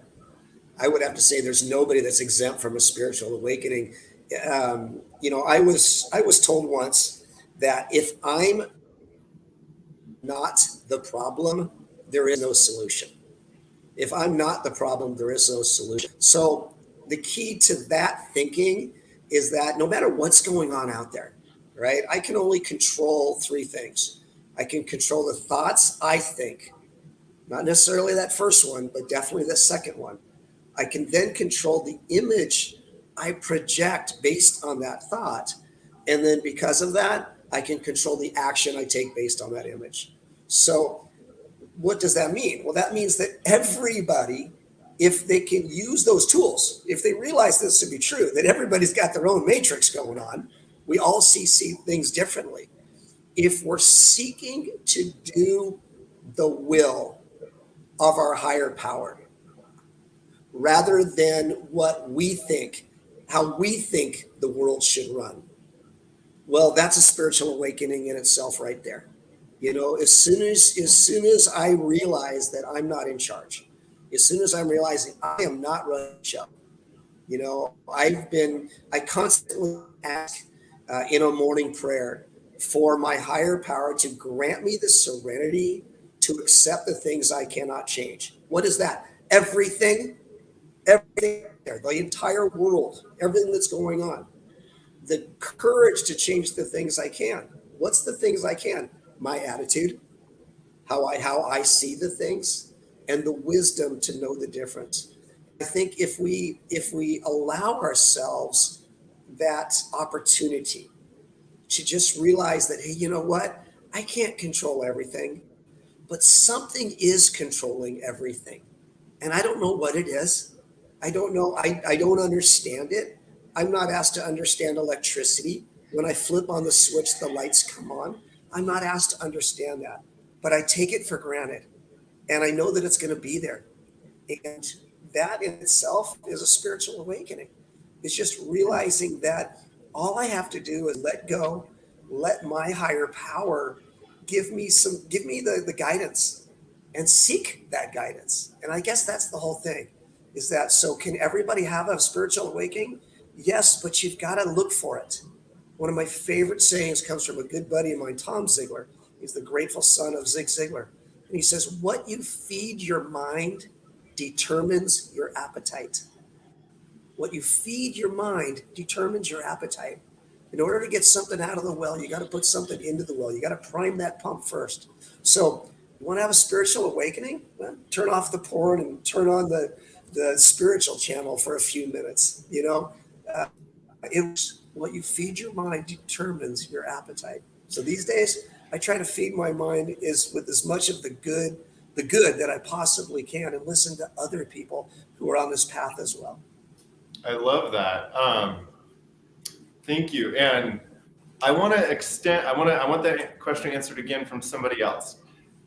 I would have to say there's nobody that's exempt from a spiritual awakening. I was told once that if I'm not the problem, there is no solution. If I'm not the problem, there is no solution. So the key to that thinking is that no matter what's going on out there, right, I can only control 3 things. I can control the thoughts I think, not necessarily that first one, but definitely the second one. I can then control the image I project based on that thought. And then because of that, I can control the action I take based on that image. So what does that mean? Well, that means that everybody if they can use those tools, if they realize this to be true, that everybody's got their own matrix going on, we all see things differently. If we're seeking to do the will of our higher power, rather than what we think, how we think the world should run, well, that's a spiritual awakening in itself right there. You know, as soon as I realize that I'm not in charge, as soon as I'm realizing I am not running the show, you know, I constantly ask in a morning prayer for my higher power to grant me the serenity to accept the things I cannot change. What is that? Everything there, the entire world, everything that's going on. The courage to change the things I can. What's the things I can? My attitude, how I see the things, and the wisdom to know the difference. I think if we allow ourselves that opportunity to just realize that, hey, you know what? I can't control everything, but something is controlling everything. And I don't know what it is. I don't know. I don't understand it. I'm not asked to understand electricity. When I flip on the switch, the lights come on. I'm not asked to understand that, but I take it for granted. And I know that it's going to be there. And that in itself is a spiritual awakening. It's just realizing that all I have to do is let go, let my higher power give me the guidance, and seek that guidance. And I guess that's the whole thing, is that, so can everybody have a spiritual awakening? Yes, but you've got to look for it. One of my favorite sayings comes from a good buddy of mine, Tom Ziglar. He's the grateful son of Zig Ziglar. And he says, what you feed your mind determines your appetite. What you feed your mind determines your appetite. In order to get something out of the well, you got to put something into the well. You got to prime that pump first. So you want to have a spiritual awakening? Well, turn off the porn and turn on the spiritual channel for a few minutes. You know, it's what you feed your mind determines your appetite. So these days, I try to feed my mind with as much of the good that I possibly can, and listen to other people who are on this path as well. I love that. Thank you. And I want that question answered again from somebody else,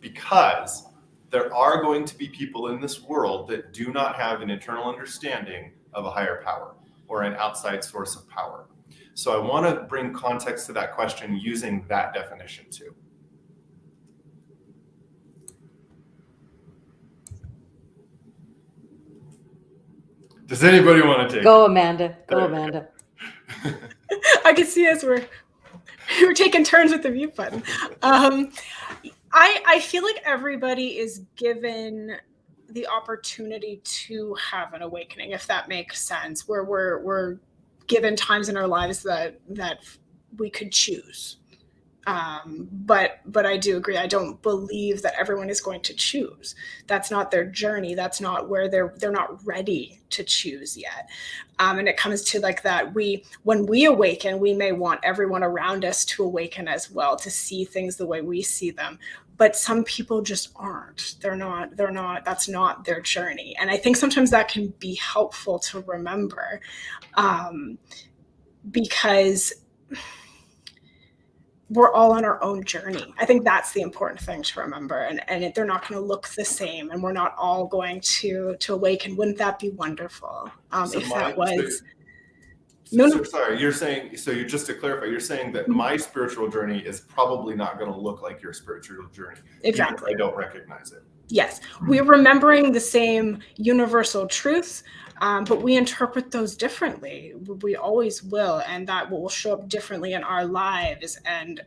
because there are going to be people in this world that do not have an internal understanding of a higher power or an outside source of power. So I want to bring context to that question using that definition too. Does anybody want to take Go, it? Amanda. Go, Amanda. I can see us we're taking turns with the mute button. I feel like everybody is given the opportunity to have an awakening, if that makes sense, where we're given times in our lives that we could choose. But I do agree. I don't believe that everyone is going to choose. That's not their journey. That's not where they're not ready to choose yet. And it comes to like that. When we awaken, we may want everyone around us to awaken as well, to see things the way we see them. But some people just aren't. They're not, that's not their journey. And I think sometimes that can be helpful to remember, because we're all on our own journey. I think that's the important thing to remember. And they're not going to look the same, and we're not all going to awaken. Wouldn't that be wonderful? Sorry, you're saying, just to clarify, you're saying that my spiritual journey is probably not going to look like your spiritual journey. Exactly. I don't recognize it. Yes, we're remembering the same universal truths, but we interpret those differently. We always will, and that will show up differently in our lives, and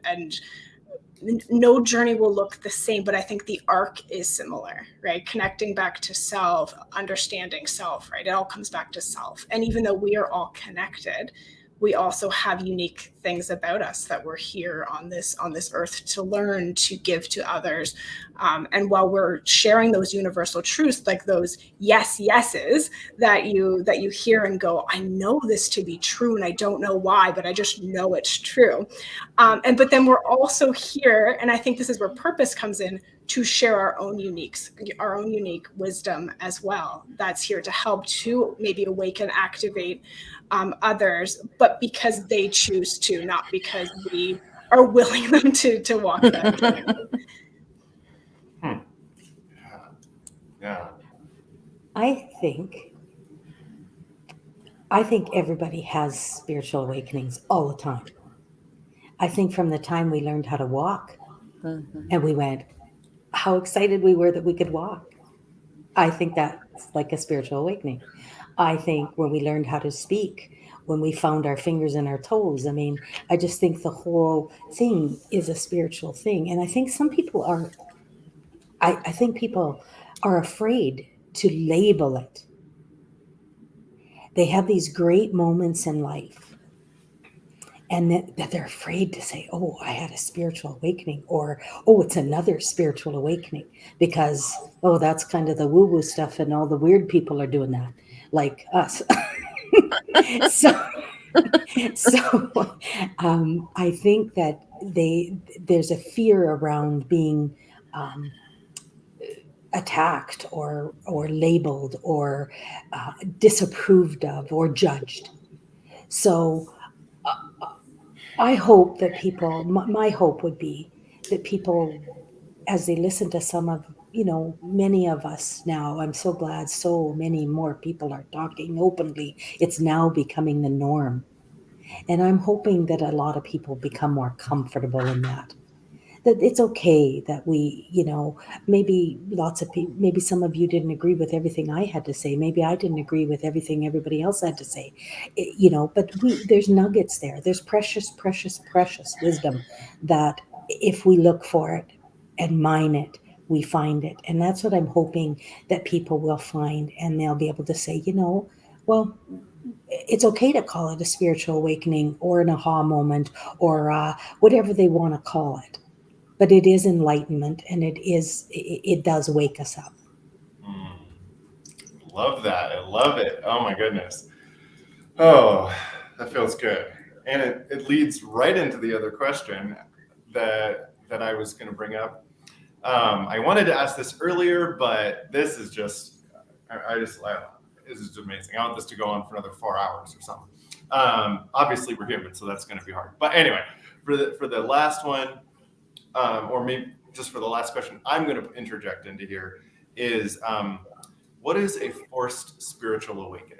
no journey will look the same, but I think the arc is similar, right? Connecting back to self, understanding self, right? It all comes back to self. And even though we are all connected, we also have unique things about us that we're here on this earth to learn, to give to others. And while we're sharing those universal truths, like those yeses that you hear and go, I know this to be true, and I don't know why, but I just know it's true. But then we're also here, and I think this is where purpose comes in, to share our own unique wisdom as well. That's here to help to maybe awaken, activate others, but because they choose to, not because we are willing them to walk that journey. Yeah. I think everybody has spiritual awakenings all the time. I think from the time we learned how to walk and we went, how excited we were that we could walk. I think that's like a spiritual awakening. I think when we learned how to speak, when we found our fingers and our toes, I mean, I just think the whole thing is a spiritual thing. And I think some people are, I think people are afraid to label it. They have these great moments in life and that they're afraid to say, oh, I had a spiritual awakening, or, oh, it's another spiritual awakening, because, oh, that's kind of the woo-woo stuff and all the weird people are doing that, like us. so I think that there's a fear around being attacked or labeled or disapproved of or judged. So I hope that people, my hope would be that people, as they listen to some of, many of us now, I'm so glad so many more people are talking openly. It's now becoming the norm. And I'm hoping that a lot of people become more comfortable in that it's okay that we, maybe lots of people, maybe some of you didn't agree with everything I had to say. Maybe I didn't agree with everything everybody else had to say, but there's nuggets there. There's precious, precious, precious wisdom that if we look for it and mine it, we find it. And that's what I'm hoping that people will find, and they'll be able to say, well, it's okay to call it a spiritual awakening or an aha moment or whatever they want to call it. But it is enlightenment, and it does wake us up. Love that. I love it. Oh my goodness. Oh, that feels good. And it leads right into the other question that I was going to bring up. I wanted to ask this earlier, but this is just, this is amazing. I want this to go on for another 4 hours or something. Obviously we're human, so that's going to be hard. But anyway, for the last one, or maybe just for the last question, I'm going to interject into here is, what is a forced spiritual awakening?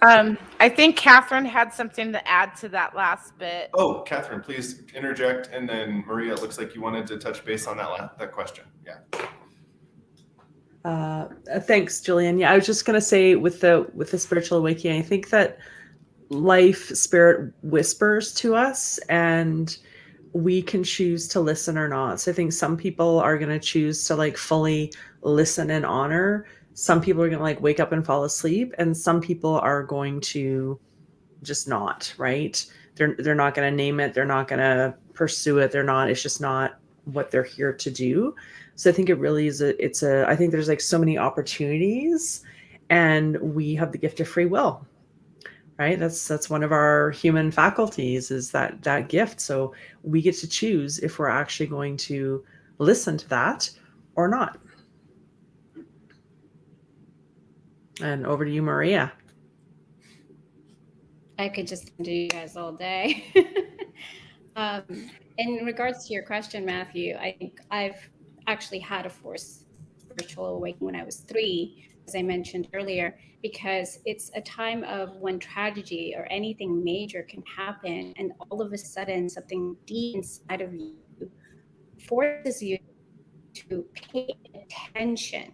I think Katherine had something to add to that last bit. Oh, Katherine, please interject. And then Maria, it looks like you wanted to touch base on that question. Yeah. Thanks, Julian. Yeah, I was just going to say with the spiritual awakening, I think that life spirit whispers to us and we can choose to listen or not. So I think some people are going to choose to fully listen and honor. Some people are going to wake up and fall asleep, and some people are going to just not, right? They're not going to name it. They're not going to pursue it. It's just not what they're here to do. So I think it really is I think there's so many opportunities, and we have the gift of free will. Right? That's one of our human faculties, is that gift. So we get to choose if we're actually going to listen to that or not. And over to you, Maria. I could just do you guys all day. In regards to your question, Matthew, I think I've actually had a forced spiritual awakening when I was 3, as I mentioned earlier, because it's a time of when tragedy or anything major can happen, and all of a sudden something deep inside of you forces you to pay attention,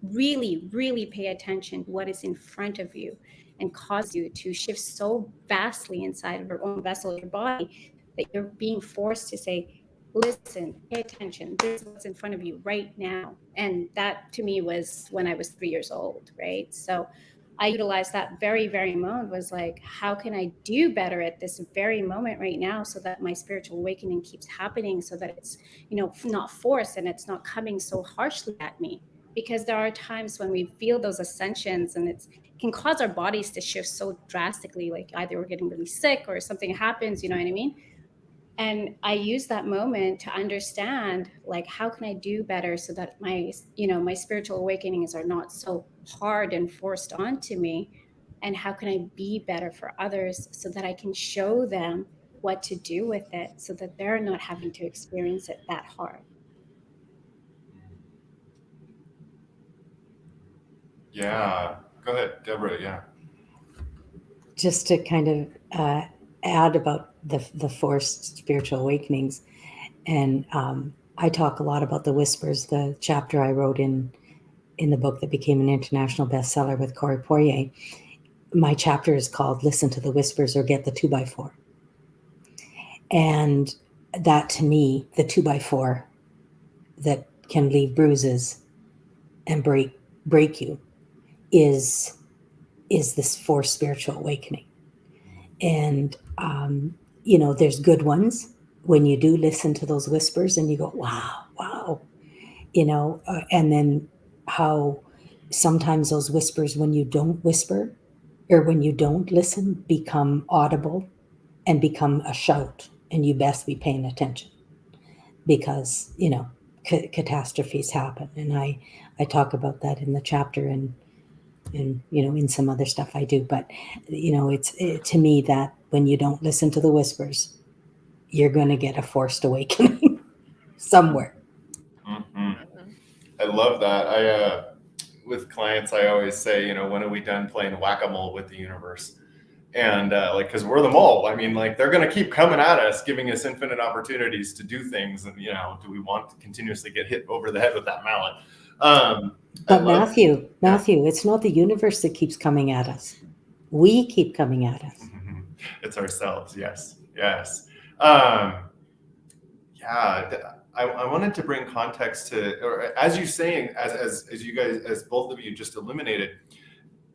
really, really pay attention to what is in front of you, and cause you to shift so vastly inside of your own vessel, your body, that you're being forced to say, listen, pay attention, this is what's in front of you right now. And that to me was when I was 3 years old, right? So I utilized that very, very moment, was how can I do better at this very moment right now, so that my spiritual awakening keeps happening, so that it's, not forced and it's not coming so harshly at me. Because there are times when we feel those ascensions, and it can cause our bodies to shift so drastically, either we're getting really sick or something happens, you know what I mean? And I use that moment to understand, like, how can I do better so that my, my spiritual awakenings are not so hard and forced onto me? And how can I be better for others so that I can show them what to do with it so that they're not having to experience it that hard? Yeah. Go ahead, Deborah. Yeah. Just to kind of add about the forced spiritual awakenings, and I talk a lot about the whispers. The chapter I wrote in the book that became an international bestseller with Corey Poirier, my chapter is called "Listen to the Whispers or Get the 2x4." And that, to me, the 2x4 that can leave bruises and break you is this forced spiritual awakening. And there's good ones when you do listen to those whispers and you go, wow, and then how sometimes those whispers, when you don't whisper or when you don't listen, become audible and become a shout, and you best be paying attention because catastrophes happen. And I talk about that in the chapter and in some other stuff I do. But it's to me that when you don't listen to the whispers, you're going to get a forced awakening somewhere. Mm-hmm. I love that. With clients, I always say, when are we done playing whack-a-mole with the universe? And because we're the mole, I mean, they're going to keep coming at us, giving us infinite opportunities to do things. And, do we want to continuously get hit over the head with that mallet? But Matthew, it's not the universe that keeps coming at us. We keep coming at us. It's ourselves. Yes. I wanted to bring context to, or as you saying, as you guys, as both of you just illuminated,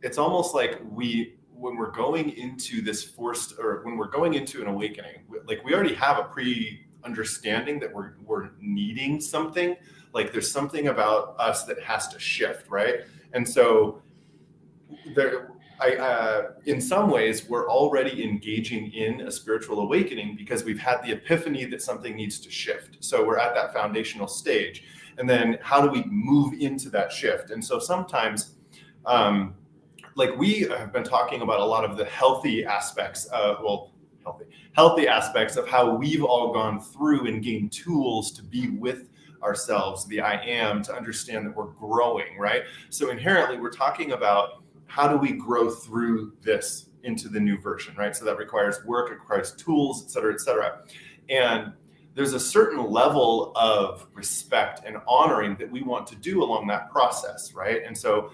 it's almost like when we're going into this forced, or when we're going into an awakening, we already have a pre-understanding that we're needing something. Like there's something about us that has to shift, right? And so in some ways, we're already engaging in a spiritual awakening because we've had the epiphany that something needs to shift. So we're at that foundational stage. And then how do we move into that shift? And so sometimes, we have been talking about a lot of the healthy aspects of, healthy aspects of how we've all gone through and gained tools to be with ourselves, the I am, to understand that we're growing, right? So inherently, we're talking about how do we grow through this into the new version, right? So that requires work, it requires tools, et cetera, et cetera. And there's a certain level of respect and honoring that we want to do along that process, right? And so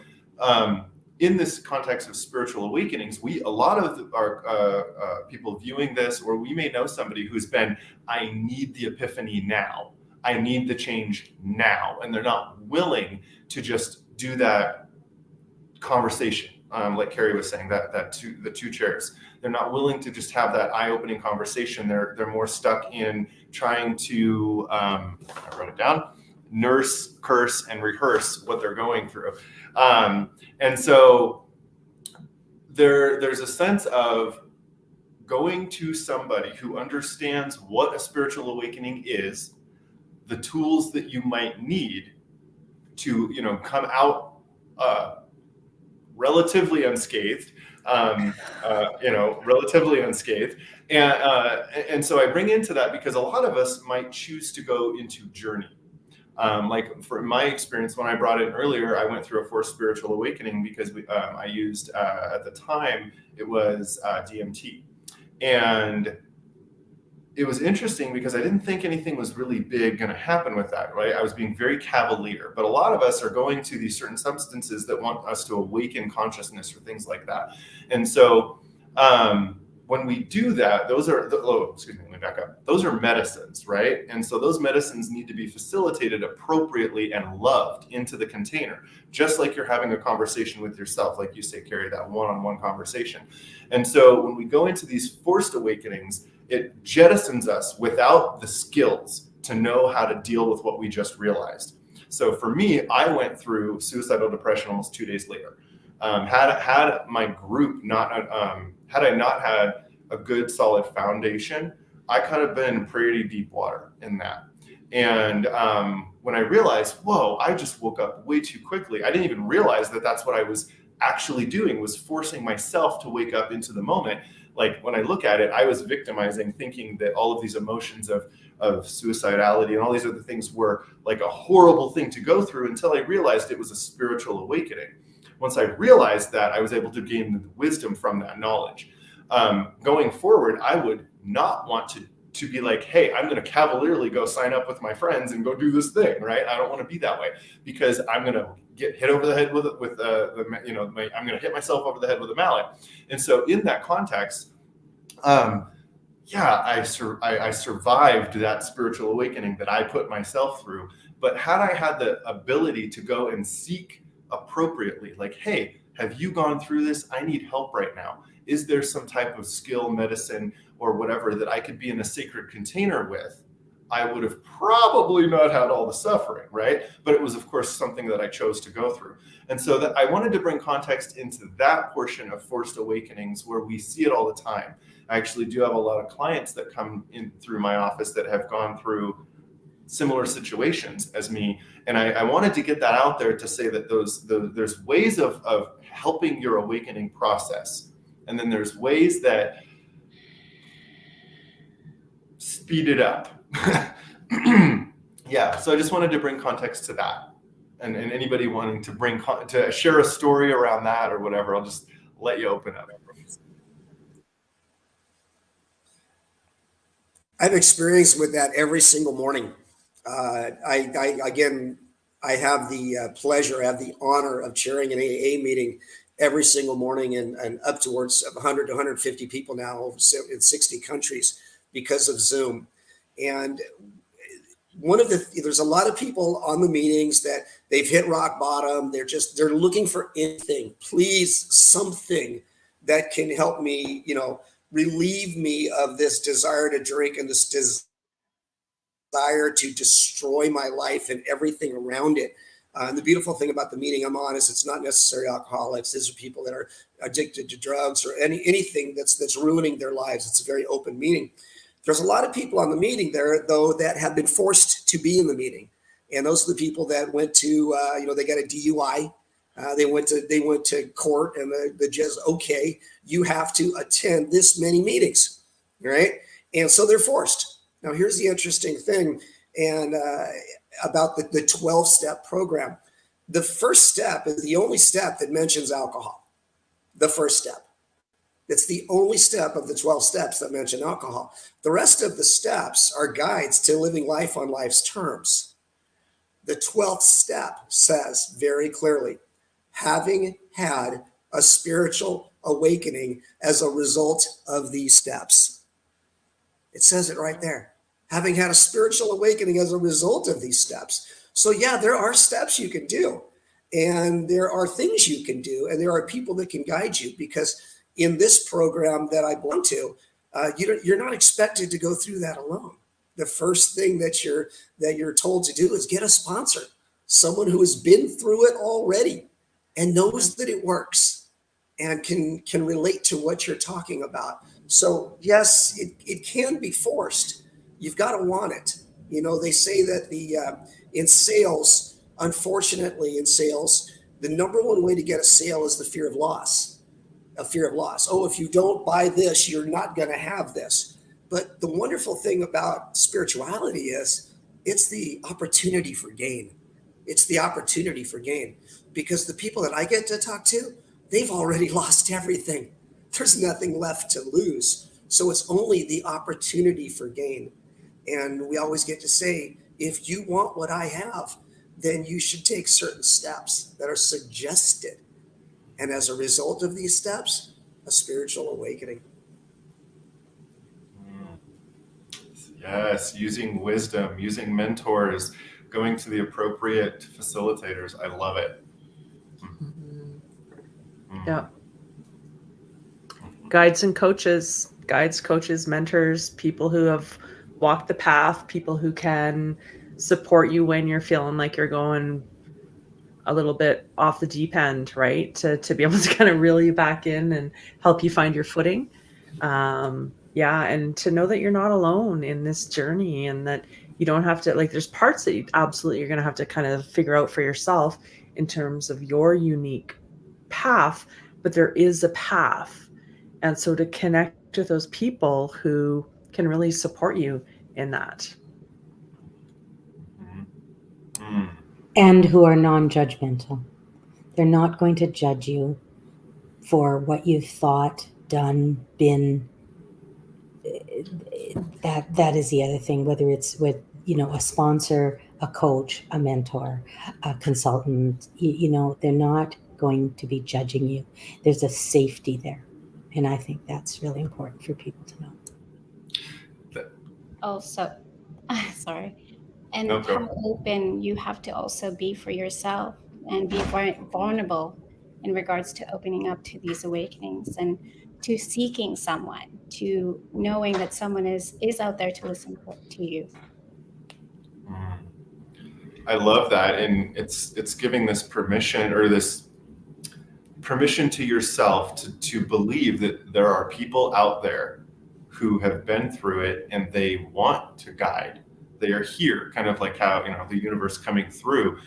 in this context of spiritual awakenings, a lot of our people viewing this, or we may know somebody who's been, I need the epiphany now. I need the change now. And they're not willing to just do that conversation, like Carey was saying, the two chairs. They're not willing to just have that eye-opening conversation. They're more stuck in trying to, I wrote it down, nurse, curse, and rehearse what they're going through. And so there's a sense of going to somebody who understands what a spiritual awakening is, the tools that you might need to, come out relatively unscathed, And so I bring into that because a lot of us might choose to go into journey. For my experience, when I brought in earlier, I went through a forced spiritual awakening because I used, at the time, it was DMT. And it was interesting because I didn't think anything was really big going to happen with that, right? I was being very cavalier, but a lot of us are going to these certain substances that want us to awaken consciousness or things like that. And so when we do that, those are, let me back up. Those are medicines, right? And so those medicines need to be facilitated appropriately and loved into the container, just like you're having a conversation with yourself, like you say, Carey, that one-on-one conversation. And so when we go into these forced awakenings, it jettisons us without the skills to know how to deal with what we just realized. So for me, I went through suicidal depression almost 2 days later. Had my group not, had I not had a good solid foundation I could have been pretty deep water in that. And when I realized, whoa, I just woke up way too quickly. I didn't even realize that that's what I was actually doing, was forcing myself to wake up into the moment. Like when I look at it, I was victimizing, thinking that all of these emotions of suicidality and all these other things were like a horrible thing to go through, until I realized it was a spiritual awakening. Once I realized that, I was able to gain the wisdom from that knowledge. Going forward, I would not want to be like, hey, I'm going to cavalierly go sign up with my friends and go do this thing, right? I don't want to be that way, because I'm going to get hit over the head with I'm going to hit myself over the head with a mallet. And so in that context, I survived that spiritual awakening that I put myself through. But had I had the ability to go and seek appropriately, like, hey, have you gone through this? I need help right now. Is there some type of skill, medicine, or whatever that I could be in a sacred container with? I would have probably not had all the suffering, right? But it was, of course, something that I chose to go through. And so that I wanted to bring context into that portion of forced awakenings, where we see it all the time. I actually do have a lot of clients that come in through my office that have gone through similar situations as me. And I wanted to get that out there to say that there's ways of helping your awakening process. And then there's ways that speed it up. Yeah, so I just wanted to bring context to that. And anybody wanting to to share a story around that or whatever, I'll just let you open up. I've experienced with that every single morning. I have the pleasure, I have the honor of chairing an AA meeting every single morning, and up towards 100 to 150 people now in 60 countries because of Zoom. And there's a lot of people on the meetings that they've hit rock bottom. They're looking for anything, please, something that can help me, relieve me of this desire to drink and this desire to destroy my life and everything around it. And the beautiful thing about the meeting I'm on is it's not necessarily alcoholics. These are people that are addicted to drugs or anything that's ruining their lives. It's a very open meeting. There's a lot of people on the meeting there, though, that have been forced to be in the meeting. And those are the people that went to, they got a DUI. They went to court, and the judge, okay, you have to attend this many meetings, right? And so they're forced. Now, here's the interesting thing, and about the 12-step program. The first step is the only step that mentions alcohol. The first step. It's the only step of the 12 steps that mention alcohol. The rest of the steps are guides to living life on life's terms. The 12th step says very clearly, having had a spiritual awakening as a result of these steps. It says it right there. Having had a spiritual awakening as a result of these steps. So yeah, there are steps you can do, and there are things you can do, and there are people that can guide you, because in this program that I belong to, you're not expected to go through that alone. The first thing that you're told to do is get a sponsor, someone who has been through it already and knows that it works and can relate to what you're talking about. So yes, it can be forced. You've got to want it. They say that in sales, unfortunately in sales, the number one way to get a sale is the fear of loss. A fear of loss. Oh, if you don't buy this, you're not going to have this. But the wonderful thing about spirituality is it's the opportunity for gain. It's the opportunity for gain, because the people that I get to talk to, they've already lost everything. There's nothing left to lose. So it's only the opportunity for gain. And we always get to say, if you want what I have, then you should take certain steps that are suggested. And as a result of these steps, a spiritual awakening. Yes, using wisdom, using mentors, going to the appropriate facilitators. I love it. Yeah. Guides, coaches, mentors, people who have walked the path, people who can support you when you're feeling like you're going a little bit off the deep end, right? To be able to kind of reel you back in and help you find your footing. Yeah, and to know that you're not alone in this journey, and that you don't have to, like, there's parts that you absolutely you're going to have to kind of figure out for yourself in terms of your unique path, but there is a path. And so to connect with those people who can really support you in that. Mm. And who are non-judgmental. They're not going to judge you for what you've thought, done, been. That is the other thing, whether it's with, a sponsor, a coach, a mentor, a consultant, they're not going to be judging you. There's a safety there. And I think that's really important for people to know. Also, sorry. And No, go. how open you have to also be for yourself and be vulnerable in regards to opening up to these awakenings and to seeking someone, to knowing that someone is out there to listen to you. I love that. And it's giving this permission, or this permission to yourself to believe that there are people out there who have been through it and they want to guide. They are here, kind of like how, the universe coming through.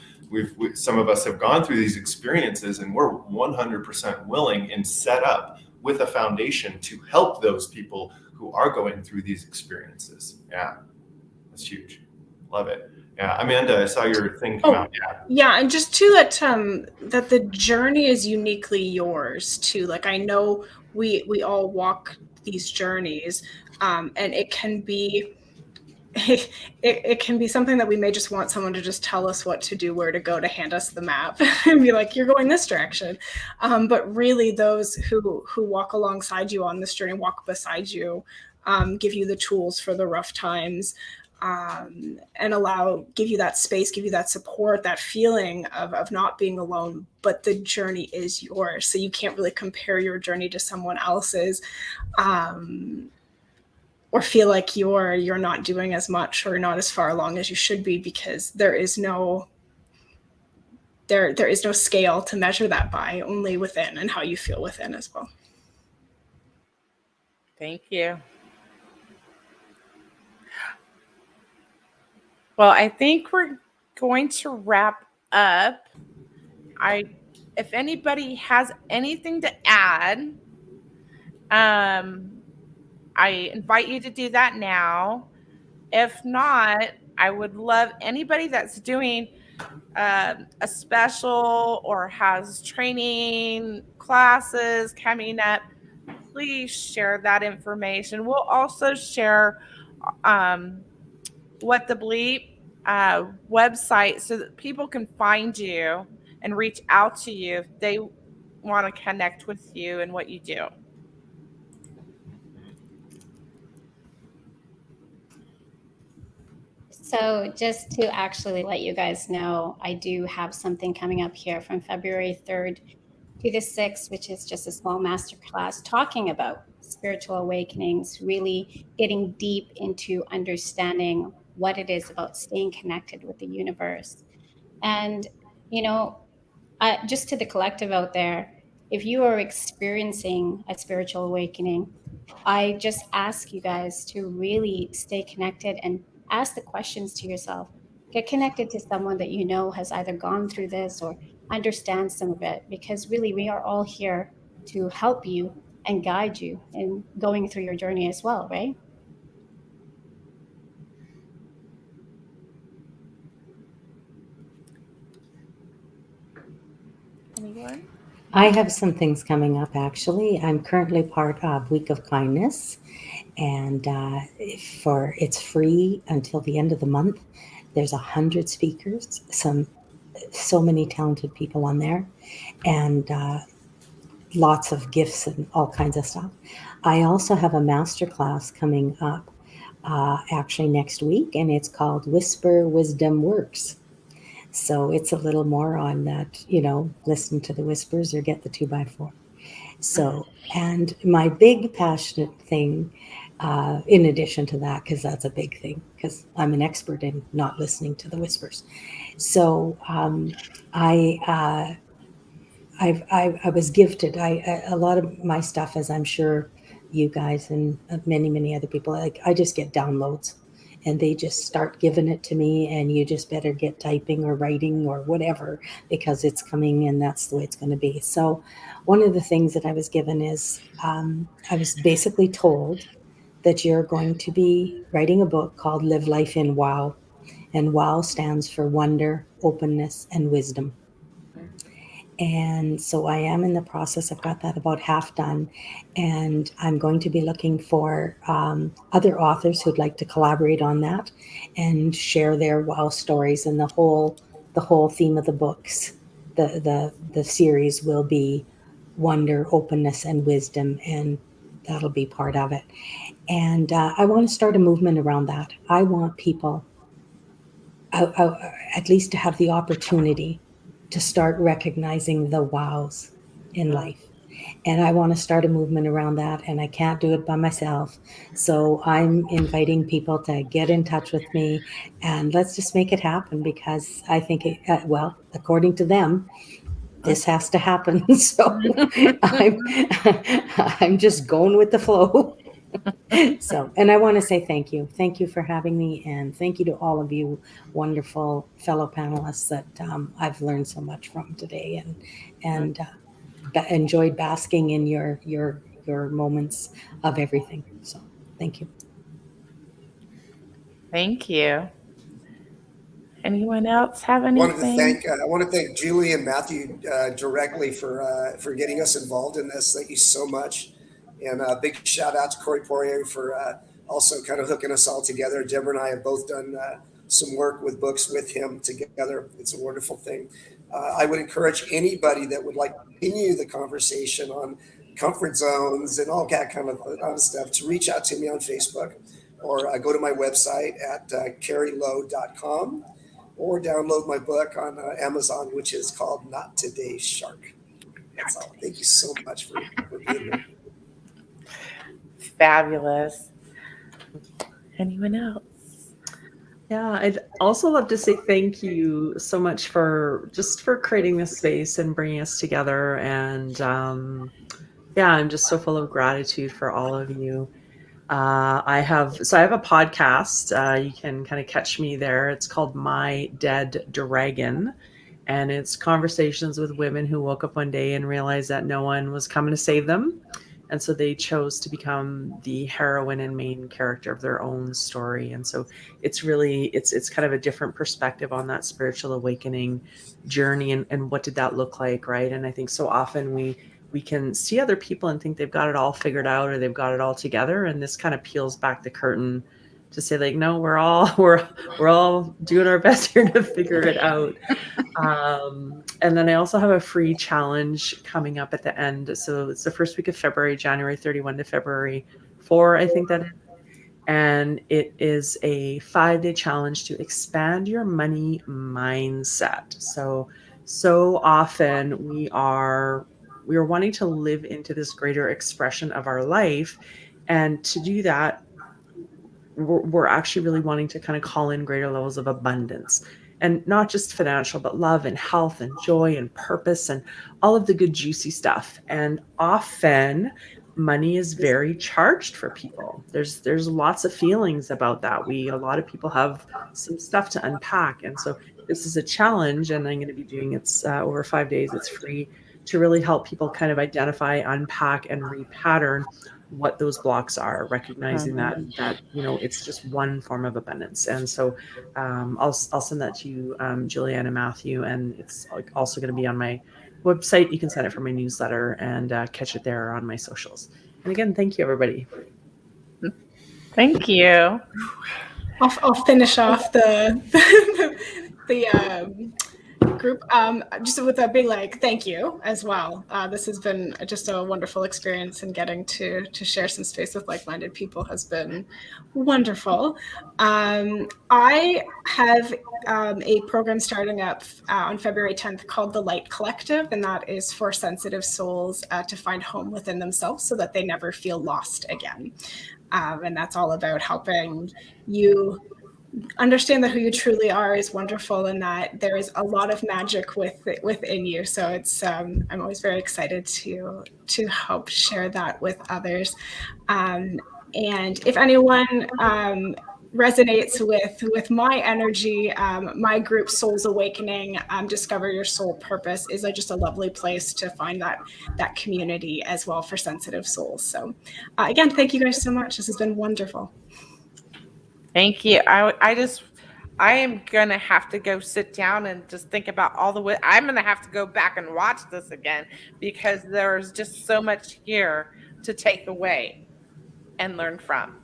Some of us have gone through these experiences, and we're 100% willing and set up with a foundation to help those people who are going through these experiences. Yeah, that's huge. Love it. Yeah, Amanda, I saw your thing come out. Yeah, and just too that the journey is uniquely yours too. Like, I know we all walk these journeys, and it can be it can be something that we may just want someone to just tell us what to do, where to go, to hand us the map and be like, you're going this direction. But really, those who walk alongside you on this journey, walk beside you, give you the tools for the rough times, and give you that space, give you that support, that feeling of not being alone. But the journey is yours, so you can't really compare your journey to someone else's. Or feel like you're not doing as much or not as far along as you should be, because there is no scale to measure that by, only within, and how you feel within as well. Thank you. Well, I think we're going to wrap up. If anybody has anything to add, I invite you to do that now. If not, I would love anybody that's doing a special or has training classes coming up, please share that information. We'll also share what the Bleep website, so that people can find you and reach out to you if they want to connect with you and what you do. So just to actually let you guys know, I do have something coming up here from February 3rd to the 6th, which is just a small masterclass talking about spiritual awakenings, really getting deep into understanding what it is about staying connected with the universe. And, just to the collective out there, if you are experiencing a spiritual awakening, I just ask you guys to really stay connected and ask the questions to yourself. Get connected to someone that you know has either gone through this or understands some of it, because really we are all here to help you and guide you in going through your journey as well, right? Anyone? I have some things coming up, actually. I'm currently part of Week of Kindness, and it's free until the end of the month. There's 100 speakers, so many talented people on there, and lots of gifts and all kinds of stuff. I also have a masterclass coming up actually next week, and it's called Whisper Wisdom Works. So it's a little more on that, listen to the whispers or get the 2x4. So, and my big passionate thing, in addition to that, because that's a big thing, because I'm an expert in not listening to the whispers. So I was gifted. A lot of my stuff, as I'm sure you guys and many, many other people. Like, I just get downloads and they just start giving it to me, and you just better get typing or writing or whatever, because it's coming and that's the way it's going to be. So one of the things that I was given is I was basically told that you're going to be writing a book called Live Life in Wow. And WOW stands for wonder, openness, and wisdom. And so I am in the process. I've got that about half done. And I'm going to be looking for other authors who'd like to collaborate on that and share their WOW stories. And the whole theme of the books, the series will be wonder, openness, and wisdom. And that'll be part of it. And I want to start a movement around that. I want people at least to have the opportunity to start recognizing the wows in life. And I want to start a movement around that, and I can't do it by myself. So I'm inviting people to get in touch with me, and let's just make it happen, because I think, well, according to them, this has to happen. So I'm just going with the flow. So, and I want to say thank you. Thank you for having me, and thank you to all of you wonderful fellow panelists that I've learned so much from today, and enjoyed basking in your moments of everything. So, thank you. Thank you. Anyone else have anything? I want to thank Julie and Matthew directly for getting us involved in this. Thank you so much. And a big shout out to Corey Poirier for also kind of hooking us all together. Deborah and I have both done some work with books with him together. It's a wonderful thing. I would encourage anybody that would like to continue the conversation on comfort zones and all that kind of stuff to reach out to me on Facebook, or go to my website at careylowe.com, or download my book on Amazon, which is called Not Today's Shark. That's all. Thank you so much for being here. Fabulous. Anyone else? Yeah, I'd also love to say thank you so much for creating this space and bringing us together. And yeah, I'm just so full of gratitude for all of you. I have a podcast. You can kind of catch me there. It's called My Dead Dragon. And it's conversations with women who woke up one day and realized that no one was coming to save them. And so they chose to become the heroine and main character of their own story. And so it's really, it's kind of a different perspective on that spiritual awakening journey and what did that look like, right? And I think so often we can see other people and think they've got it all figured out or they've got it all together. And this kind of peels back the curtain to say, like, no, we're all doing our best here to figure it out. And then I also have a free challenge coming up at the end. So it's the first week of February, January 31 to February 4, I think that is. And it is a 5-day challenge to expand your money mindset. So often we are wanting to live into this greater expression of our life. And to do that, we're actually really wanting to kind of call in greater levels of abundance, and not just financial, but love and health and joy and purpose and all of the good, juicy stuff. And often money is very charged for people. There's lots of feelings about that. A lot of people have some stuff to unpack. And so this is a challenge, and I'm going to be doing it over 5 days. It's free, to really help people kind of identify, unpack, and repattern what those blocks are, recognizing that it's just one form of abundance. And so I'll send that to you, Julianne and Matthew, and it's also going to be on my website. You can sign up for my newsletter and catch it there on my socials. And again, thank you, everybody. Thank you. I'll finish off the group just with that being like, thank you as well. This has been just a wonderful experience, and getting to share some space with like-minded people has been wonderful. I have a program starting up on February 10th called The Light Collective, and that is for sensitive souls to find home within themselves so that they never feel lost again. And that's all about helping you understand that who you truly are is wonderful, and that there is a lot of magic within you. So it's I'm always very excited to help share that with others. And if anyone resonates with my energy, my group Souls Awakening, Discover Your Soul Purpose is just a lovely place to find that community as well for sensitive souls. So again, thank you guys so much. This has been wonderful. Thank you. I am going to have to go sit down and just think about all the way. I'm going to have to go back and watch this again, because there's just so much here to take away and learn from,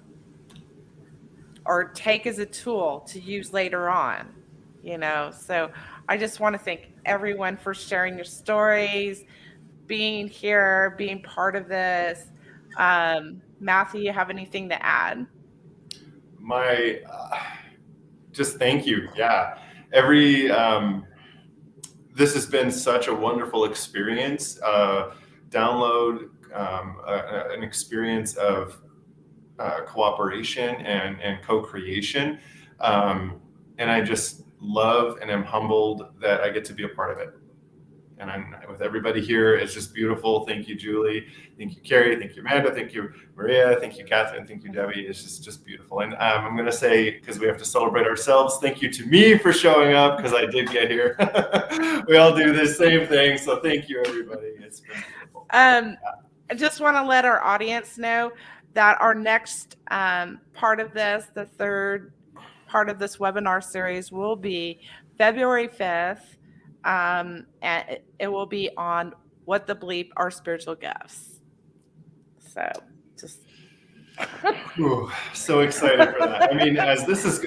or take as a tool to use later on, So I just want to thank everyone for sharing your stories, being here, being part of this. Matthew, you have anything to add? Just thank you. Yeah. This has been such a wonderful experience. Download an experience of cooperation and co-creation. And I just love and am humbled that I get to be a part of it. And I'm with everybody here. It's just beautiful. Thank you, Julie. Thank you, Carey. Thank you, Amanda. Thank you, Maria. Thank you, Catherine. Thank you, Debbie. It's just beautiful. And I'm going to say, because we have to celebrate ourselves, thank you to me for showing up, because I did get here. We all do the same thing. So thank you, everybody. It's been beautiful. I just want to let our audience know that our next part of this, the third part of this webinar series, will be February 5th. And it will be on what the bleep are spiritual gifts. So just Ooh, so excited for that. I mean, as this is,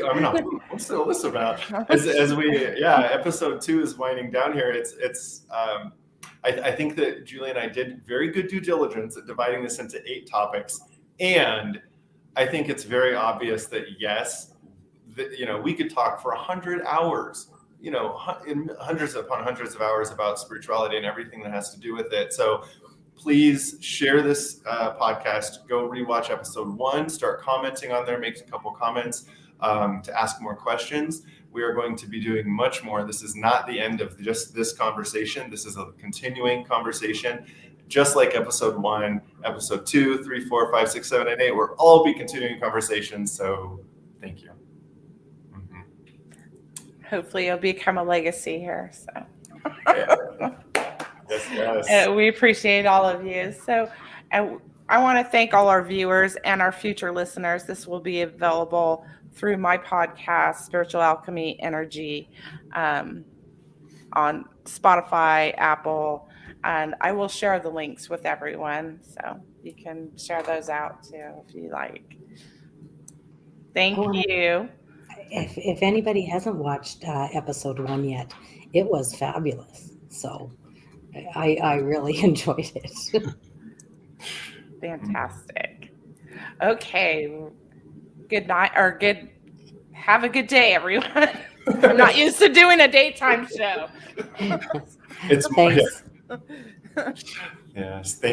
what's all this about? As we, episode 2 is winding down here. I think that Julie and I did very good due diligence at dividing this into 8 topics. And I think it's very obvious that yes, we could talk for 100 hours, in hundreds upon hundreds of hours about spirituality and everything that has to do with it. So please share this podcast. Go rewatch episode 1, start commenting on there, make a couple comments to ask more questions. We are going to be doing much more. This is not the end of just this conversation. This is a continuing conversation. Just like episode 1, episode 2, 3, 4, 5, 6, 7, and 8, we'll all be continuing conversations. So thank you. hopefully it'll become a legacy here. So yes. We appreciate all of you. So I want to thank all our viewers and our future listeners. This will be available through my podcast, Spiritual Alchemy Energy, on Spotify, Apple, and I will share the links with everyone. So you can share those out too if you like. Thank you. If anybody hasn't watched episode 1 yet, it was fabulous. So I really enjoyed it. Fantastic. Okay. Good night, or have a good day, everyone. I'm not used to doing a daytime show. It's Thanks. yes. Thank